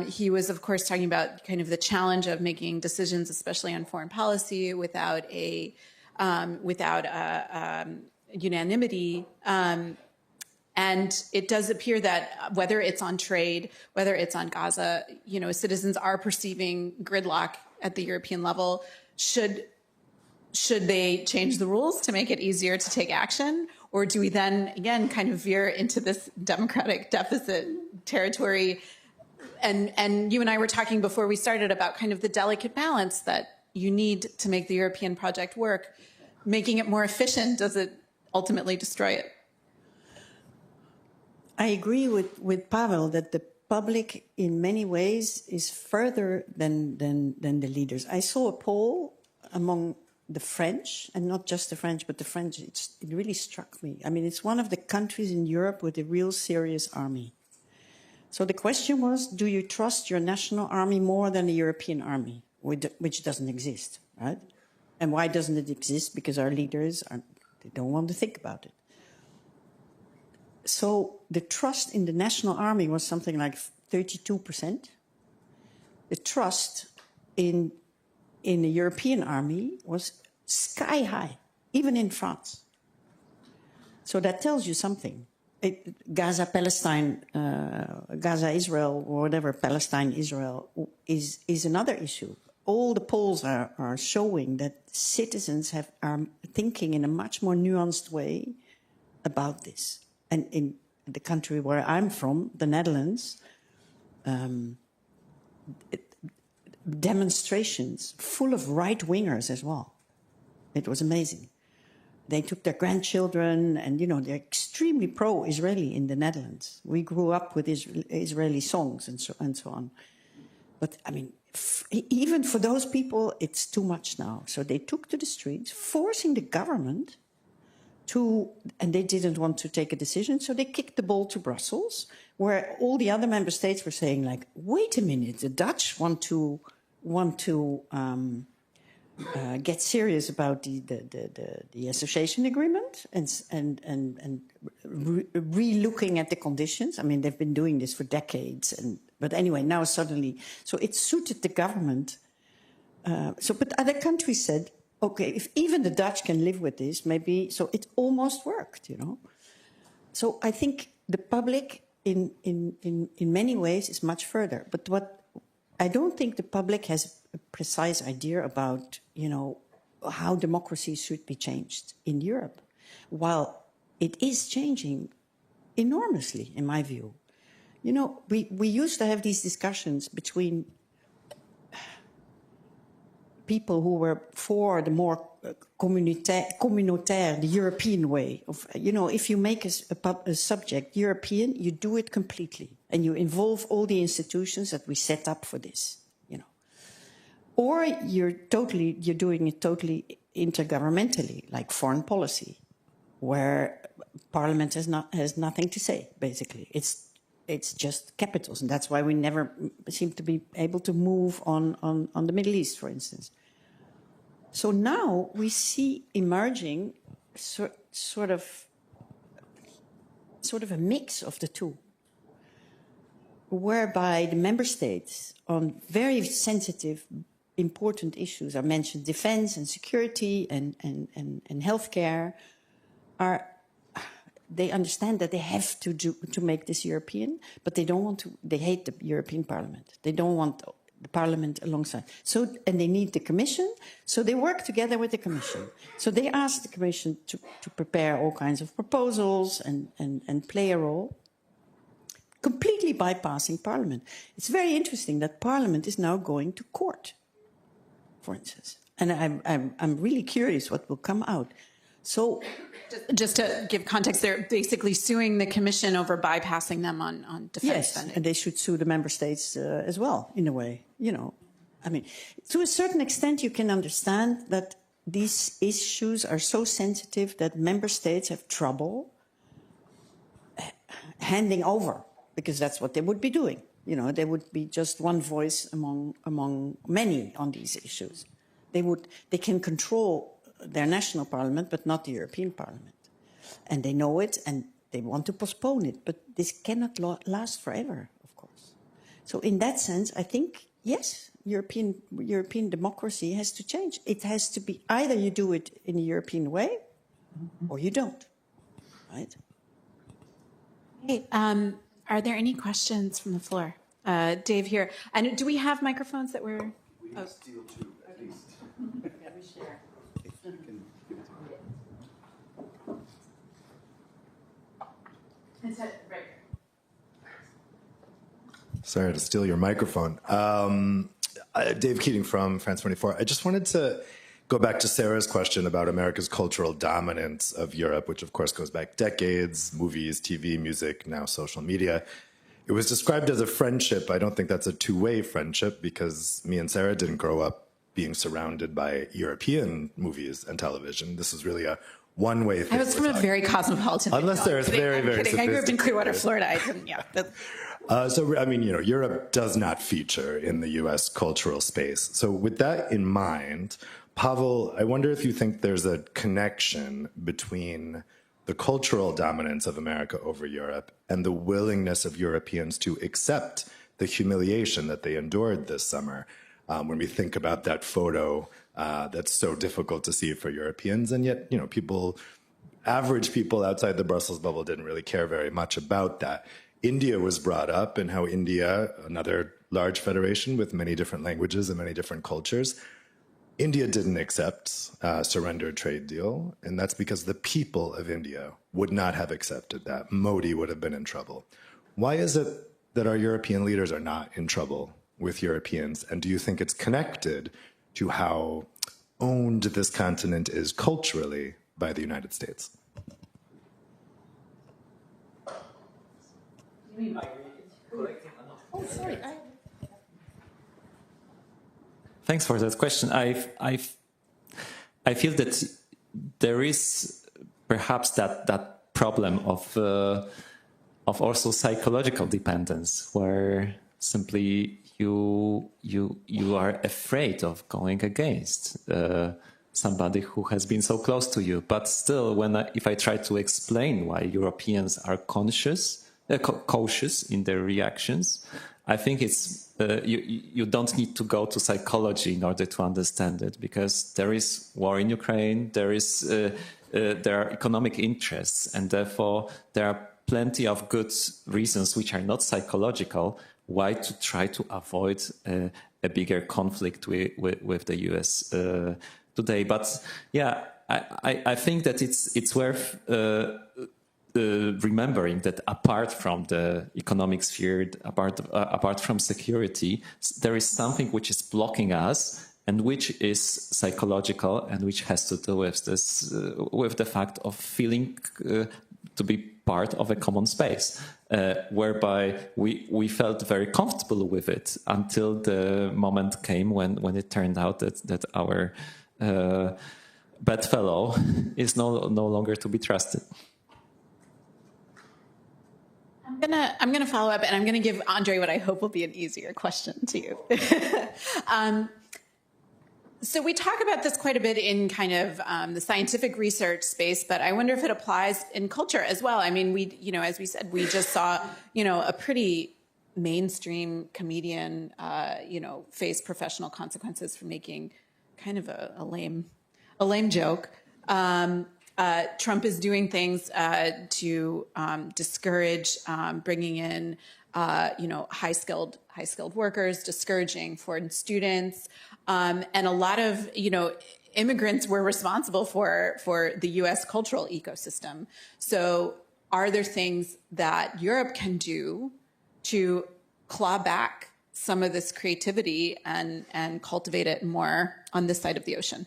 He was, of course, talking about kind of the challenge of making decisions, especially on foreign policy, without unanimity. And it does appear that whether it's on trade, whether it's on Gaza, citizens are perceiving gridlock at the European level. Should they change the rules to make it easier to take action? Or do we then, again, kind of veer into this democratic deficit territory? And you and I were talking before we started about kind of the delicate balance that you need to make the European project work. Making it more efficient, does it ultimately destroy it? I agree with Pawel that the public in many ways is further than the leaders. I saw a poll among the French, and not just the French, but the French. It really struck me. I mean, it's one of the countries in Europe with a real serious army. So the question was, do you trust your national army more than the European army, which doesn't exist, right? And why doesn't it exist? Because our leaders they don't want to think about it. So the trust in the national army was something like 32%. The trust in the European army was sky high, even in France. So that tells you something. Gaza, Palestine, Gaza, Israel, or whatever, Palestine, Israel, is another issue. All the polls are showing that citizens are thinking in a much more nuanced way about this. And in the country where I'm from, the Netherlands, demonstrations full of right-wingers as well. It was amazing. They took their grandchildren, and they're extremely pro-Israeli in the Netherlands. We grew up with Israeli songs and so on. But I mean, even for those people, it's too much now. So they took to the streets, forcing the government and they didn't want to take a decision, so they kicked the ball to Brussels, where all the other member states were saying, like, wait a minute, the Dutch want to get serious about the association agreement and re-looking at the conditions. I mean, they've been doing this for decades, but anyway, now suddenly, so it suited the government. But other countries said, okay, if even the Dutch can live with this, maybe, so it almost worked, you know. So I think the public in many ways is much further. But what I don't think the public has a precise idea about, you know, how democracy should be changed in Europe, while it is changing enormously, in my view. You know, we used to have these discussions between people who were for the more communautaire, the European way of, you know, if you make a subject European, you do it completely and you involve all the institutions that we set up for this, you know. Or you're doing it totally intergovernmentally, like foreign policy, where Parliament has nothing to say, basically. It's just capitals, and that's why we never seem to be able to move on the Middle East, for instance. So now we see emerging sort of a mix of the two, whereby the member states on very sensitive, important issues, I mentioned defense and security and healthcare, they understand that they have to make this European, but they don't want to. They hate the European Parliament. They don't want the Parliament alongside. So, and they need the Commission. So they work together with the Commission. So they ask the Commission to prepare all kinds of proposals and play a role, completely bypassing Parliament. It's very interesting that Parliament is now going to court, for instance, and I'm really curious what will come out. So, just to give context, they're basically suing the Commission over bypassing them on defense spending. Yes, and they should sue the member states as well, in a way. You know, I mean, to a certain extent, you can understand that these issues are so sensitive that member states have trouble handing over, because that's what they would be doing. You know, they would be just one voice among many on these issues. They can control their national parliament, but not the European Parliament. And they know it, and they want to postpone it. But this cannot last forever, of course. So in that sense, I think, yes, European democracy has to change. It has to be either you do it in a European way, or you don't, right? Hey, are there any questions from the floor? Dave here. And do we have microphones that we're... We need steel too, at least. Yeah, we share. Sorry to steal your microphone. Dave Keating from France 24. I just wanted to go back to Sarah's question about America's cultural dominance of Europe, which of course goes back decades, movies, TV, music, now social media. It was described as a friendship. I don't think that's a two-way friendship, because me and Sarah didn't grow up being surrounded by European movies and television. This is really a one-way thing. I was from a very cosmopolitan. Unless there's very, very sophisticated. I grew up in Clearwater, Florida. I didn't, yeah. So, I mean, you know, Europe does not feature in the U.S. cultural space. So with that in mind, Pawel, I wonder if you think there's a connection between the cultural dominance of America over Europe and the willingness of Europeans to accept the humiliation that they endured this summer. When we think about that photo that's so difficult to see for Europeans, and yet, you know, average people outside the Brussels bubble didn't really care very much about that. India was brought up, and how India, another large federation with many different languages and many different cultures, India didn't accept a surrender trade deal, and that's because the people of India would not have accepted that. Modi would have been in trouble. Why is it that our European leaders are not in trouble with Europeans, and do you think it's connected to how owned this continent is culturally by the United States? Oh, sorry. Thanks for that question. I feel that there is perhaps that problem of also psychological dependence, where simply you are afraid of going against somebody who has been so close to you. But still, if I try to explain why Europeans are cautious in their reactions, I think it's you don't need to go to psychology in order to understand it, because there is war in Ukraine, there are economic interests, and therefore there are plenty of good reasons which are not psychological why to try to avoid a bigger conflict with the US today. But yeah, I think that it's worth remembering that apart from the economic sphere, apart from security, there is something which is blocking us and which is psychological and which has to do with this, with the fact of feeling to be part of a common space, whereby we felt very comfortable with it until the moment came when it turned out that our bedfellow is no longer to be trusted. I'm gonna follow up, and I'm gonna give André what I hope will be an easier question to you. So we talk about this quite a bit in kind of the scientific research space, but I wonder if it applies in culture as well. I mean, as we said, we just saw, a pretty mainstream comedian, face professional consequences for making kind of a lame joke. Trump is doing things to discourage bringing in, high-skilled workers, discouraging foreign students, and a lot of, immigrants were responsible for the U.S. cultural ecosystem. So, are there things that Europe can do to claw back some of this creativity and cultivate it more on this side of the ocean?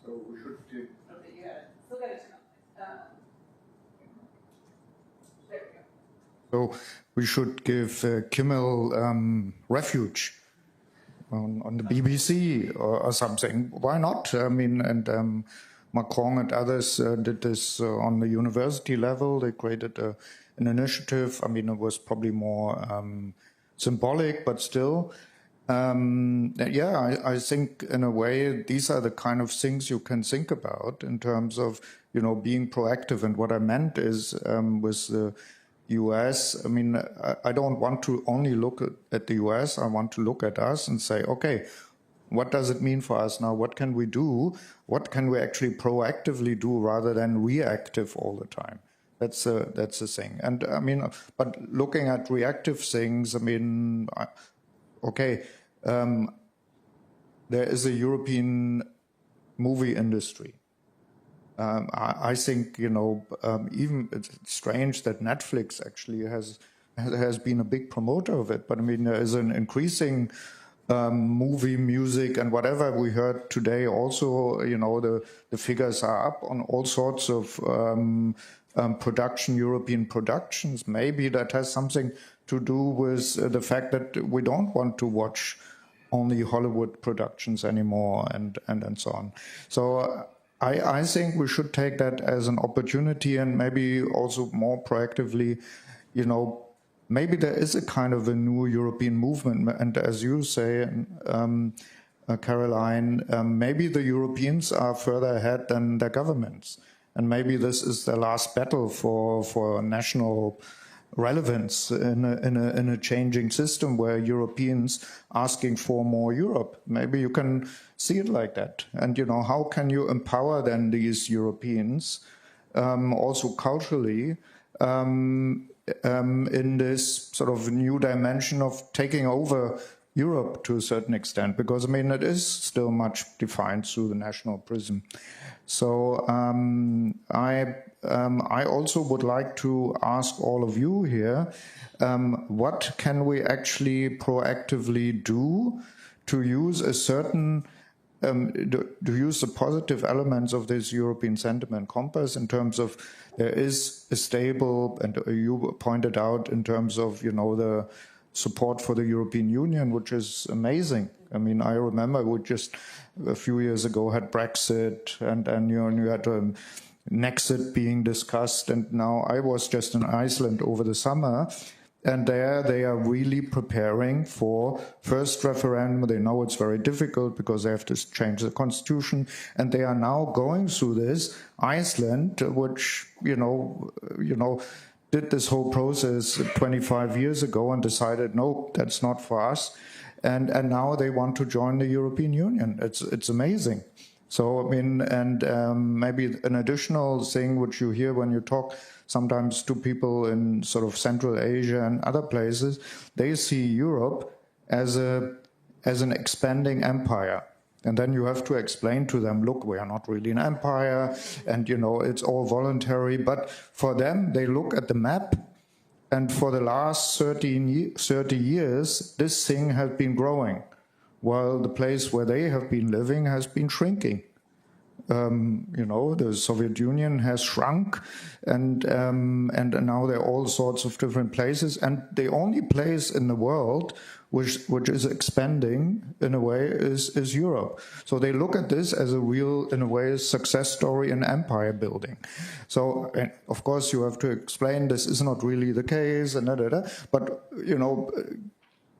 So we should do. Okay, you got it. Still got it. There we go. So we should give Kimmel refuge on the BBC or something. Why not? I mean, and Macron and others did this on the university level. They created an initiative. I mean, it was probably more symbolic, but still. I think in a way these are the kind of things you can think about in terms of being proactive. And what I meant is with the US, I mean, I don't want to only look at the US. I want to look at us and say, okay, what does it mean for us now? What can we do? What can we actually proactively do rather than reactive all the time? That's the thing. And I mean, but looking at reactive things, I mean, okay. There is a European movie industry. I think, even it's strange that Netflix actually has been a big promoter of it. But I mean, there is an increasing movie, music, and whatever we heard today. Also, the figures are up on all sorts of European productions. Maybe that has something to do with the fact that we don't want to watch only Hollywood productions anymore and so on. So I think we should take that as an opportunity and maybe also more proactively, maybe there is a kind of a new European movement. And as you say, Caroline, maybe the Europeans are further ahead than their governments. And maybe this is the last battle for national relevance in a changing system where Europeans asking for more Europe. Maybe you can see it like that. And, how can you empower then these Europeans, also culturally, in this sort of new dimension of taking over Europe to a certain extent? Because, I mean, it is still much defined through the national prism. So I also would like to ask all of you here, what can we actually proactively do to use a certain, to use the positive elements of this European sentiment compass in terms of there is a stable, and you pointed out in terms of, the support for the European Union, which is amazing. I mean, I remember we just a few years ago had Brexit and you had Nexit being discussed, and now I was just in Iceland over the summer, and there they are really preparing for first referendum. They know it's very difficult because they have to change the constitution, and they are now going through this. Iceland, which did this whole process 25 years ago and decided, no, that's not for us. And now they want to join the European Union. It's amazing. So, I mean, and maybe an additional thing which you hear when you talk sometimes to people in sort of Central Asia and other places, they see Europe as an expanding empire. And then you have to explain to them, look, we are not really an empire, and, you know, it's all voluntary. But for them, they look at the map, and for the last 30 years, this thing has been growing, while the place where they have been living has been shrinking. You know, the Soviet Union has shrunk, and now there are all sorts of different places. And the only place in the world which is expanding in a way is Europe. So they look at this as a real, in a way, success story in empire building. So, and of course, you have to explain this is not really the case, and but you know,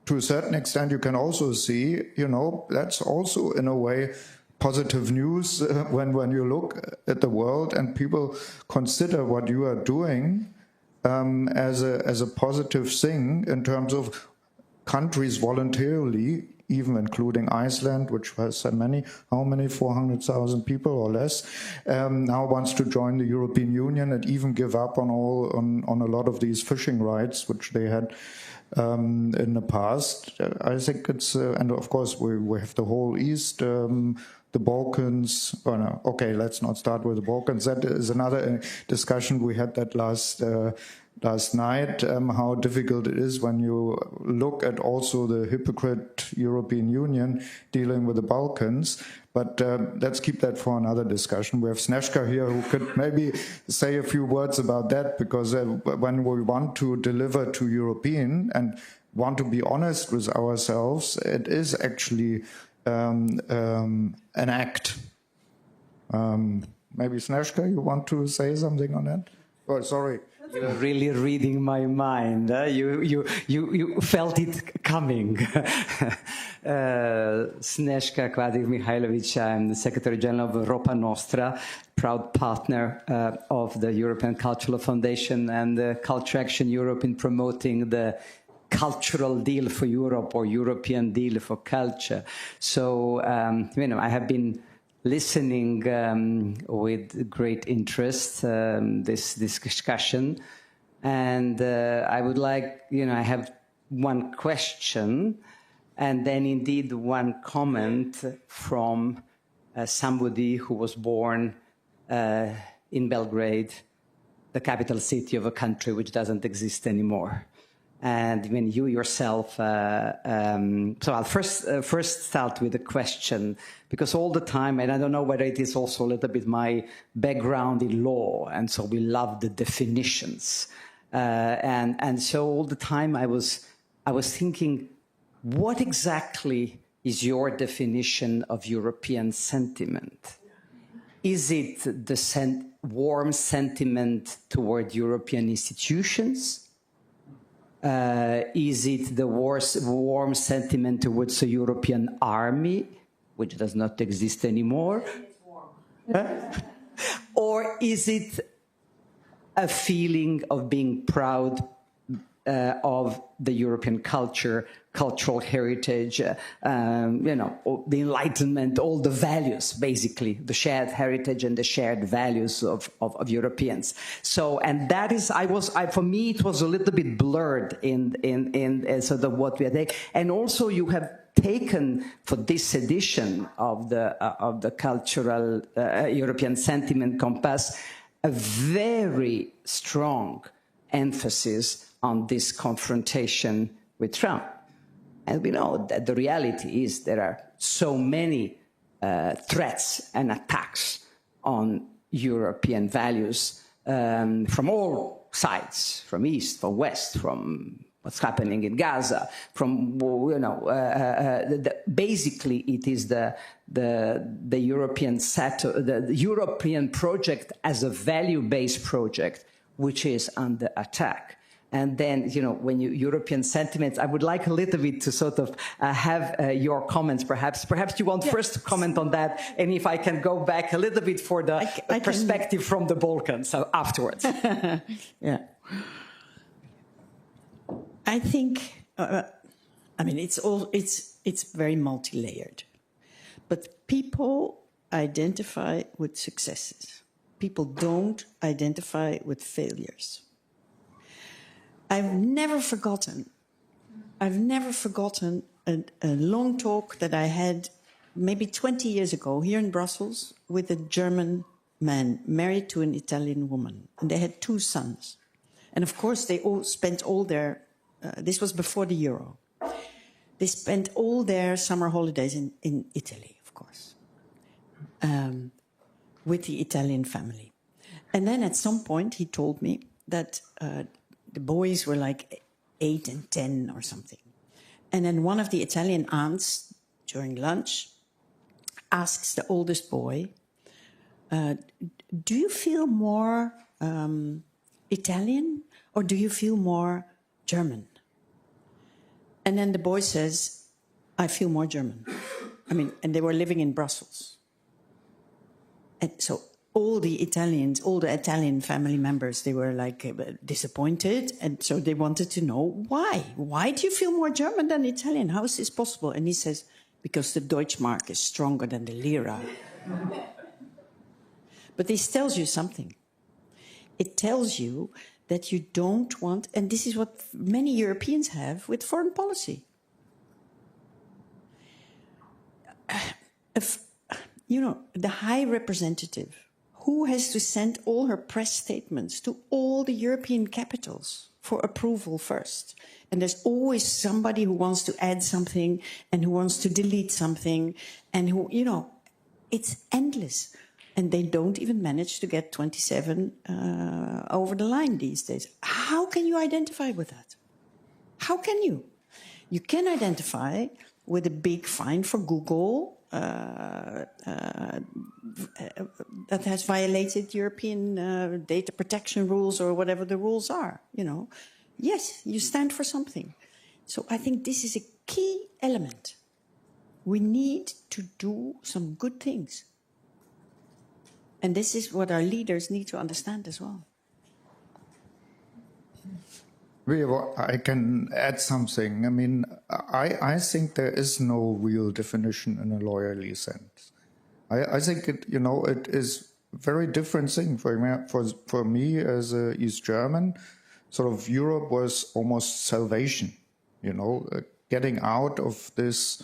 to a certain extent, you can also see, you know, that's also in a way positive news when you look at the world and people consider what you are doing as a positive thing in terms of countries voluntarily, even including Iceland, which has how many 400,000 people or less, now wants to join the European Union and even give up on a lot of these fishing rights which they had in the past. I think it's and of course we have the whole East, the Balkans. Oh no, okay, let's not start with the Balkans. That is another discussion. We had that last night, how difficult it is when you look at also the hypocrite European Union dealing with the Balkans. But let's keep that for another discussion. We have Snežka here who could maybe say a few words about that, because when we want to deliver to European and want to be honest with ourselves, it is actually an act. Maybe Snežka, you want to say something on that? Oh, sorry. You're really reading my mind. You felt it coming. Snežka Kvadrik-Mihailović, I'm the Secretary General of Europa Nostra, proud partner of the European Cultural Foundation and the Culture Action Europe in promoting the cultural deal for Europe, or European deal for culture. So, you know, I have been listening with great interest this discussion, and I would like, you know, I have one question and then indeed one comment from somebody who was born in Belgrade, the capital city of a country which doesn't exist anymore. And when you yourself, so I'll first start with a question, because all the time, and I don't know whether it is also a little bit my background in law, and so we love the definitions, and so all the time I was thinking, what exactly is your definition of European sentiment? Is it the warm sentiment toward European institutions? Is it the warm sentiment towards a European army, which does not exist anymore? It's warm. Or is it a feeling of being proud of the European culture, cultural heritage, you know, the Enlightenment, all the values, basically, the shared heritage and the shared values of Europeans. So, and that is, for me, it was a little bit blurred in sort of what we are taking. And also, you have taken for this edition of the cultural European sentiment compass a very strong emphasis on this confrontation with Trump. And we know that the reality is there are so many threats and attacks on European values from all sides, from East, from West, from what's happening in Gaza, from, you know, basically it is the European project as a value-based project which is under attack. And then, you know, when European sentiments, I would like a little bit to sort of have your comments, perhaps. Perhaps you want first to comment on that, and if I can go back a little bit for the perspective from the Balkans afterwards. Yeah. I think, I mean, it's very multi-layered, but people identify with successes. People don't identify with failures. I've never forgotten a long talk that I had maybe 20 years ago here in Brussels with a German man married to an Italian woman. And they had 2 sons. And of course, they all spent all their, this was before the euro. They spent all their summer holidays in Italy, of course, with the Italian family. And then at some point, he told me that the boys were like 8 and 10 or something. And then one of the Italian aunts, during lunch, asks the oldest boy, do you feel more Italian or do you feel more German? And then the boy says, I feel more German. I mean, and they were living in Brussels. And so all the Italian family members, they were like disappointed. And so they wanted to know why. Why do you feel more German than Italian? How is this possible? And he says, because the Deutschmark is stronger than the lira. But this tells you something. It tells you that you don't want, and this is what many Europeans have with foreign policy. You know, the High Representative, who has to send all her press statements to all the European capitals for approval first. And there's always somebody who wants to add something and who wants to delete something and who, you know, it's endless. And they don't even manage to get 27 over the line these days. How can you identify with that? How can you? You can identify with a big fine for Google that has violated European data protection rules or whatever the rules are, you know. Yes, you stand for something. So I think this is a key element. We need to do some good things. And this is what our leaders need to understand as well. I can add something. I mean, I think there is no real definition in a lawyerly sense. I think it, you know, it is a very different thing. For me as a East German, sort of Europe was almost salvation, you know, getting out of this,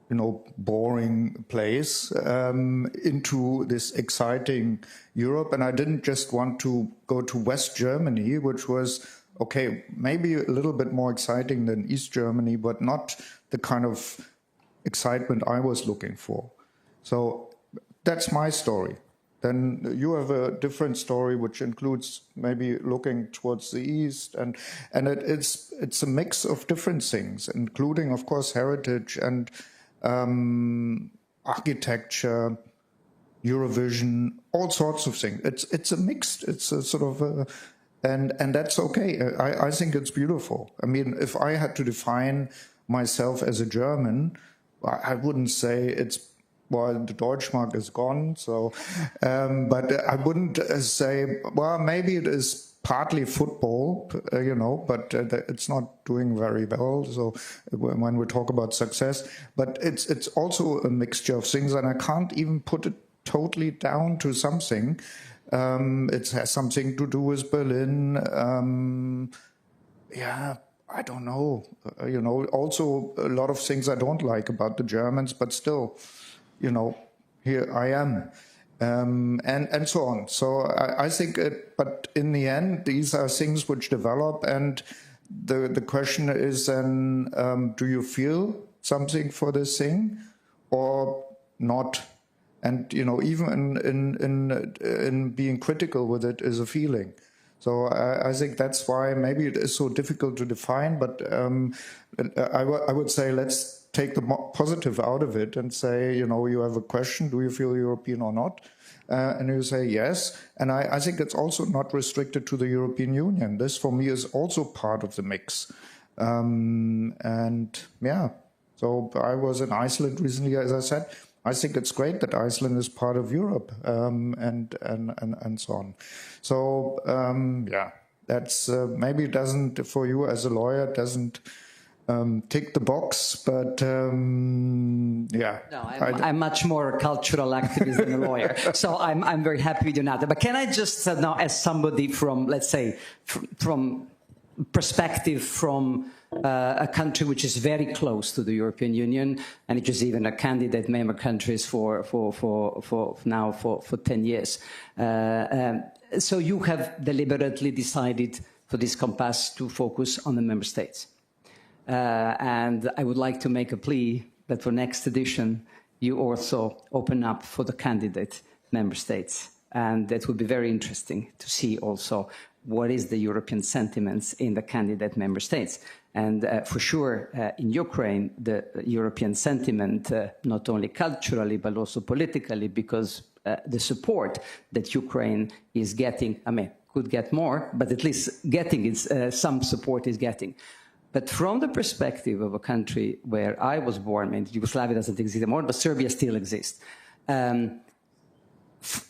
you know, boring place into this exciting Europe. And I didn't just want to go to West Germany, which was, okay, maybe a little bit more exciting than East Germany, but not the kind of excitement I was looking for. So that's my story. Then you have a different story, which includes maybe looking towards the East, and it's a mix of different things, including, of course, heritage and architecture, Eurovision, all sorts of things. It's a mixed. It's a sort of and that's okay. I think it's beautiful. I mean, if I had to define myself as a German, I wouldn't say it's, well, the Deutschmark is gone. So, but I wouldn't say, well, maybe it is partly football, you know, but it's not doing very well. So when we talk about success, but it's also a mixture of things, and I can't even put it totally down to something. It has something to do with Berlin. Yeah, I don't know. You know, also a lot of things I don't like about the Germans, but still, you know, here I am. And so on. So I think but in the end, these are things which develop, and the question is then, do you feel something for this thing or not? And, you know, even in being critical with it is a feeling. So I think that's why maybe it is so difficult to define, but I would say let's take the positive out of it and say, you know, you have a question, do you feel European or not? And you say yes. And I think it's also not restricted to the European Union. This, for me, is also part of the mix. And yeah, so I was in Iceland recently, as I said. I think it's great that Iceland is part of Europe, and so on. So yeah, That's maybe doesn't, for you as a lawyer, doesn't tick the box, but yeah. No, I'm much more a cultural activist than a lawyer, so I'm very happy with you now. But can I just now, as somebody from, let's say, from perspective from a country which is very close to the European Union, and it is even a candidate member countries for 10 years. So you have deliberately decided for this compass to focus on the member states. And I would like to make a plea that for next edition, you also open up for the candidate member states. And that would be very interesting to see also what is the European sentiments in the candidate member states. And for sure, in Ukraine, the European sentiment, not only culturally, but also politically, because the support that Ukraine is getting, I mean, could get more, but at least getting some support is getting. But from the perspective of a country where I was born, and Yugoslavia doesn't exist anymore, but Serbia still exists.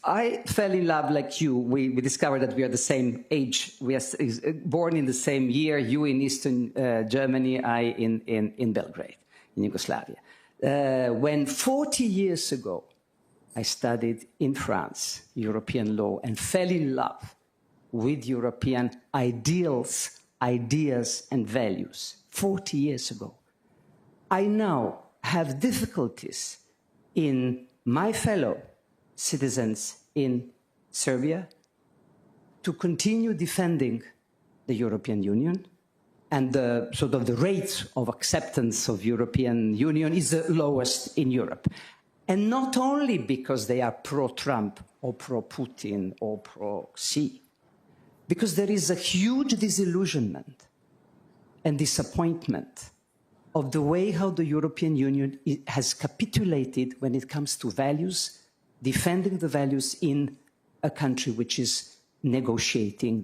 I fell in love like you. We discovered that we are the same age. We are born in the same year, you in Eastern Germany, I in Belgrade, in Yugoslavia. When 40 years ago, I studied in France, European law, and fell in love with European ideals, ideas, and values 40 years ago. I now have difficulties in my fellow citizens in Serbia to continue defending the European Union, and the sort of the rate of acceptance of European Union is the lowest in Europe. And not only because they are pro-Trump or pro-Putin or pro-Xi, because there is a huge disillusionment and disappointment of the way how the European Union has capitulated when it comes to values, defending the values in a country which is negotiating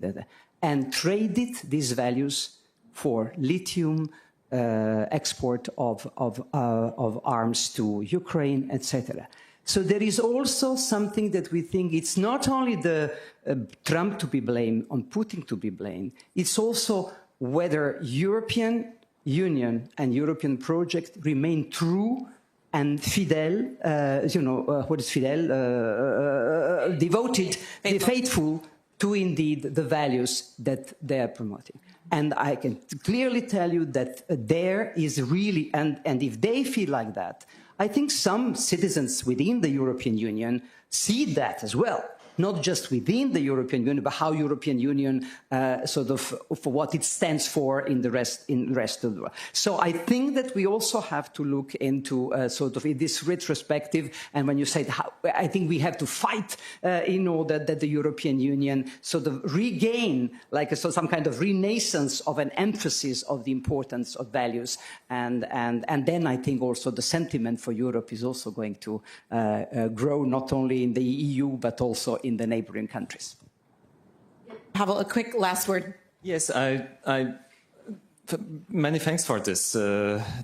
and traded these values for lithium, export of arms to Ukraine, etc. So there is also something that we think it's not only the Trump to be blamed, on Putin to be blamed, it's also whether European Union and European project remain true and fidel, what is fidel? Devoted, faithful to indeed the values that they are promoting. And I can clearly tell you that there is really, and if they feel like that, I think some citizens within the European Union see that as well. Not just within the European Union, but how European Union for what it stands for in the rest of the world. So I think that we also have to look into in this retrospective. And when you say I think we have to fight in order that the European Union regain some kind of renaissance of an emphasis of the importance of values. And then I think also the sentiment for Europe is also going to grow not only in the EU but also in the neighboring countries. Pawel, a quick last word. Yes, many thanks for this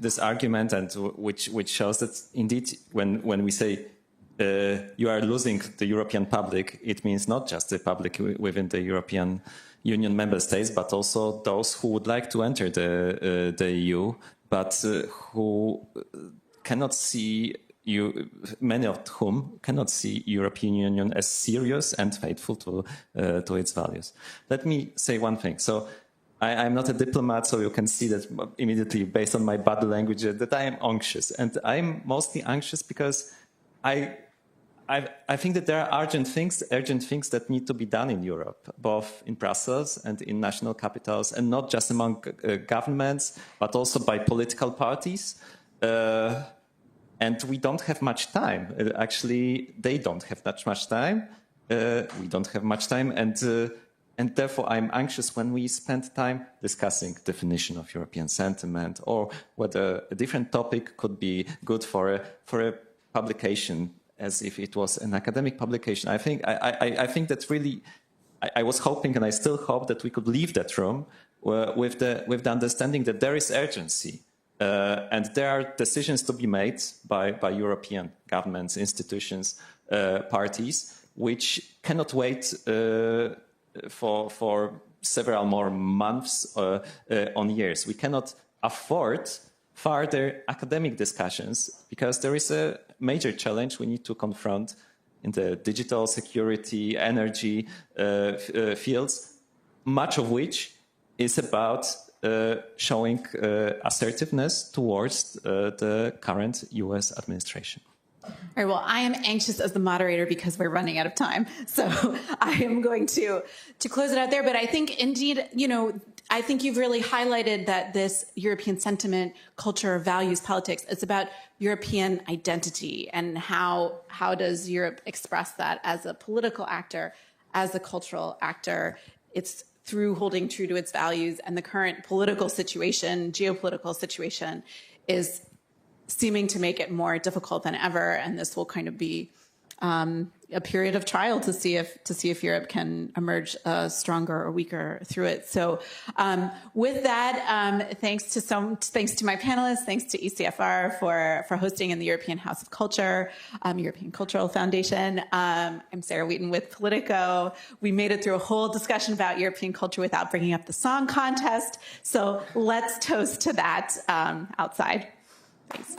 this argument, and which shows that indeed when we say you are losing the European public, it means not just the public within the European Union member states, but also those who would like to enter the EU, but who cannot see. Many of whom cannot see European Union as serious and faithful to its values. Let me say one thing. So I'm not a diplomat, so you can see that immediately based on my body language that I am anxious. And I'm mostly anxious because I think that there are urgent things that need to be done in Europe, both in Brussels and in national capitals, and not just among governments, but also by political parties. And we don't have much time. Actually, they don't have that much time. We don't have much time, and therefore I'm anxious when we spend time discussing definition of European sentiment, or whether a different topic could be good for a publication, as if it was an academic publication. I think that really, I was hoping, and I still hope, that we could leave that room with the understanding that there is urgency. And there are decisions to be made by European governments, institutions, parties, which cannot wait for several more months on years. We cannot afford further academic discussions because there is a major challenge we need to confront in the digital security, energy fields, much of which is about showing assertiveness towards the current US administration. All right, well, I am anxious as the moderator because we're running out of time. So I am going to close it out there. But I think, indeed, you know, I think you've really highlighted that this European sentiment, culture, values, politics, it's about European identity and how does Europe express that as a political actor, as a cultural actor. It's through holding true to its values, and the current political situation, geopolitical situation, is seeming to make it more difficult than ever, and this will kind of be a period of trial to see if Europe can emerge stronger or weaker through it. So, with that, thanks to my panelists, thanks to ECFR for hosting in the European House of Culture, European Cultural Foundation. I'm Sarah Wheaton with Politico. We made it through a whole discussion about European culture without bringing up the song contest. So let's toast to that outside. Thanks.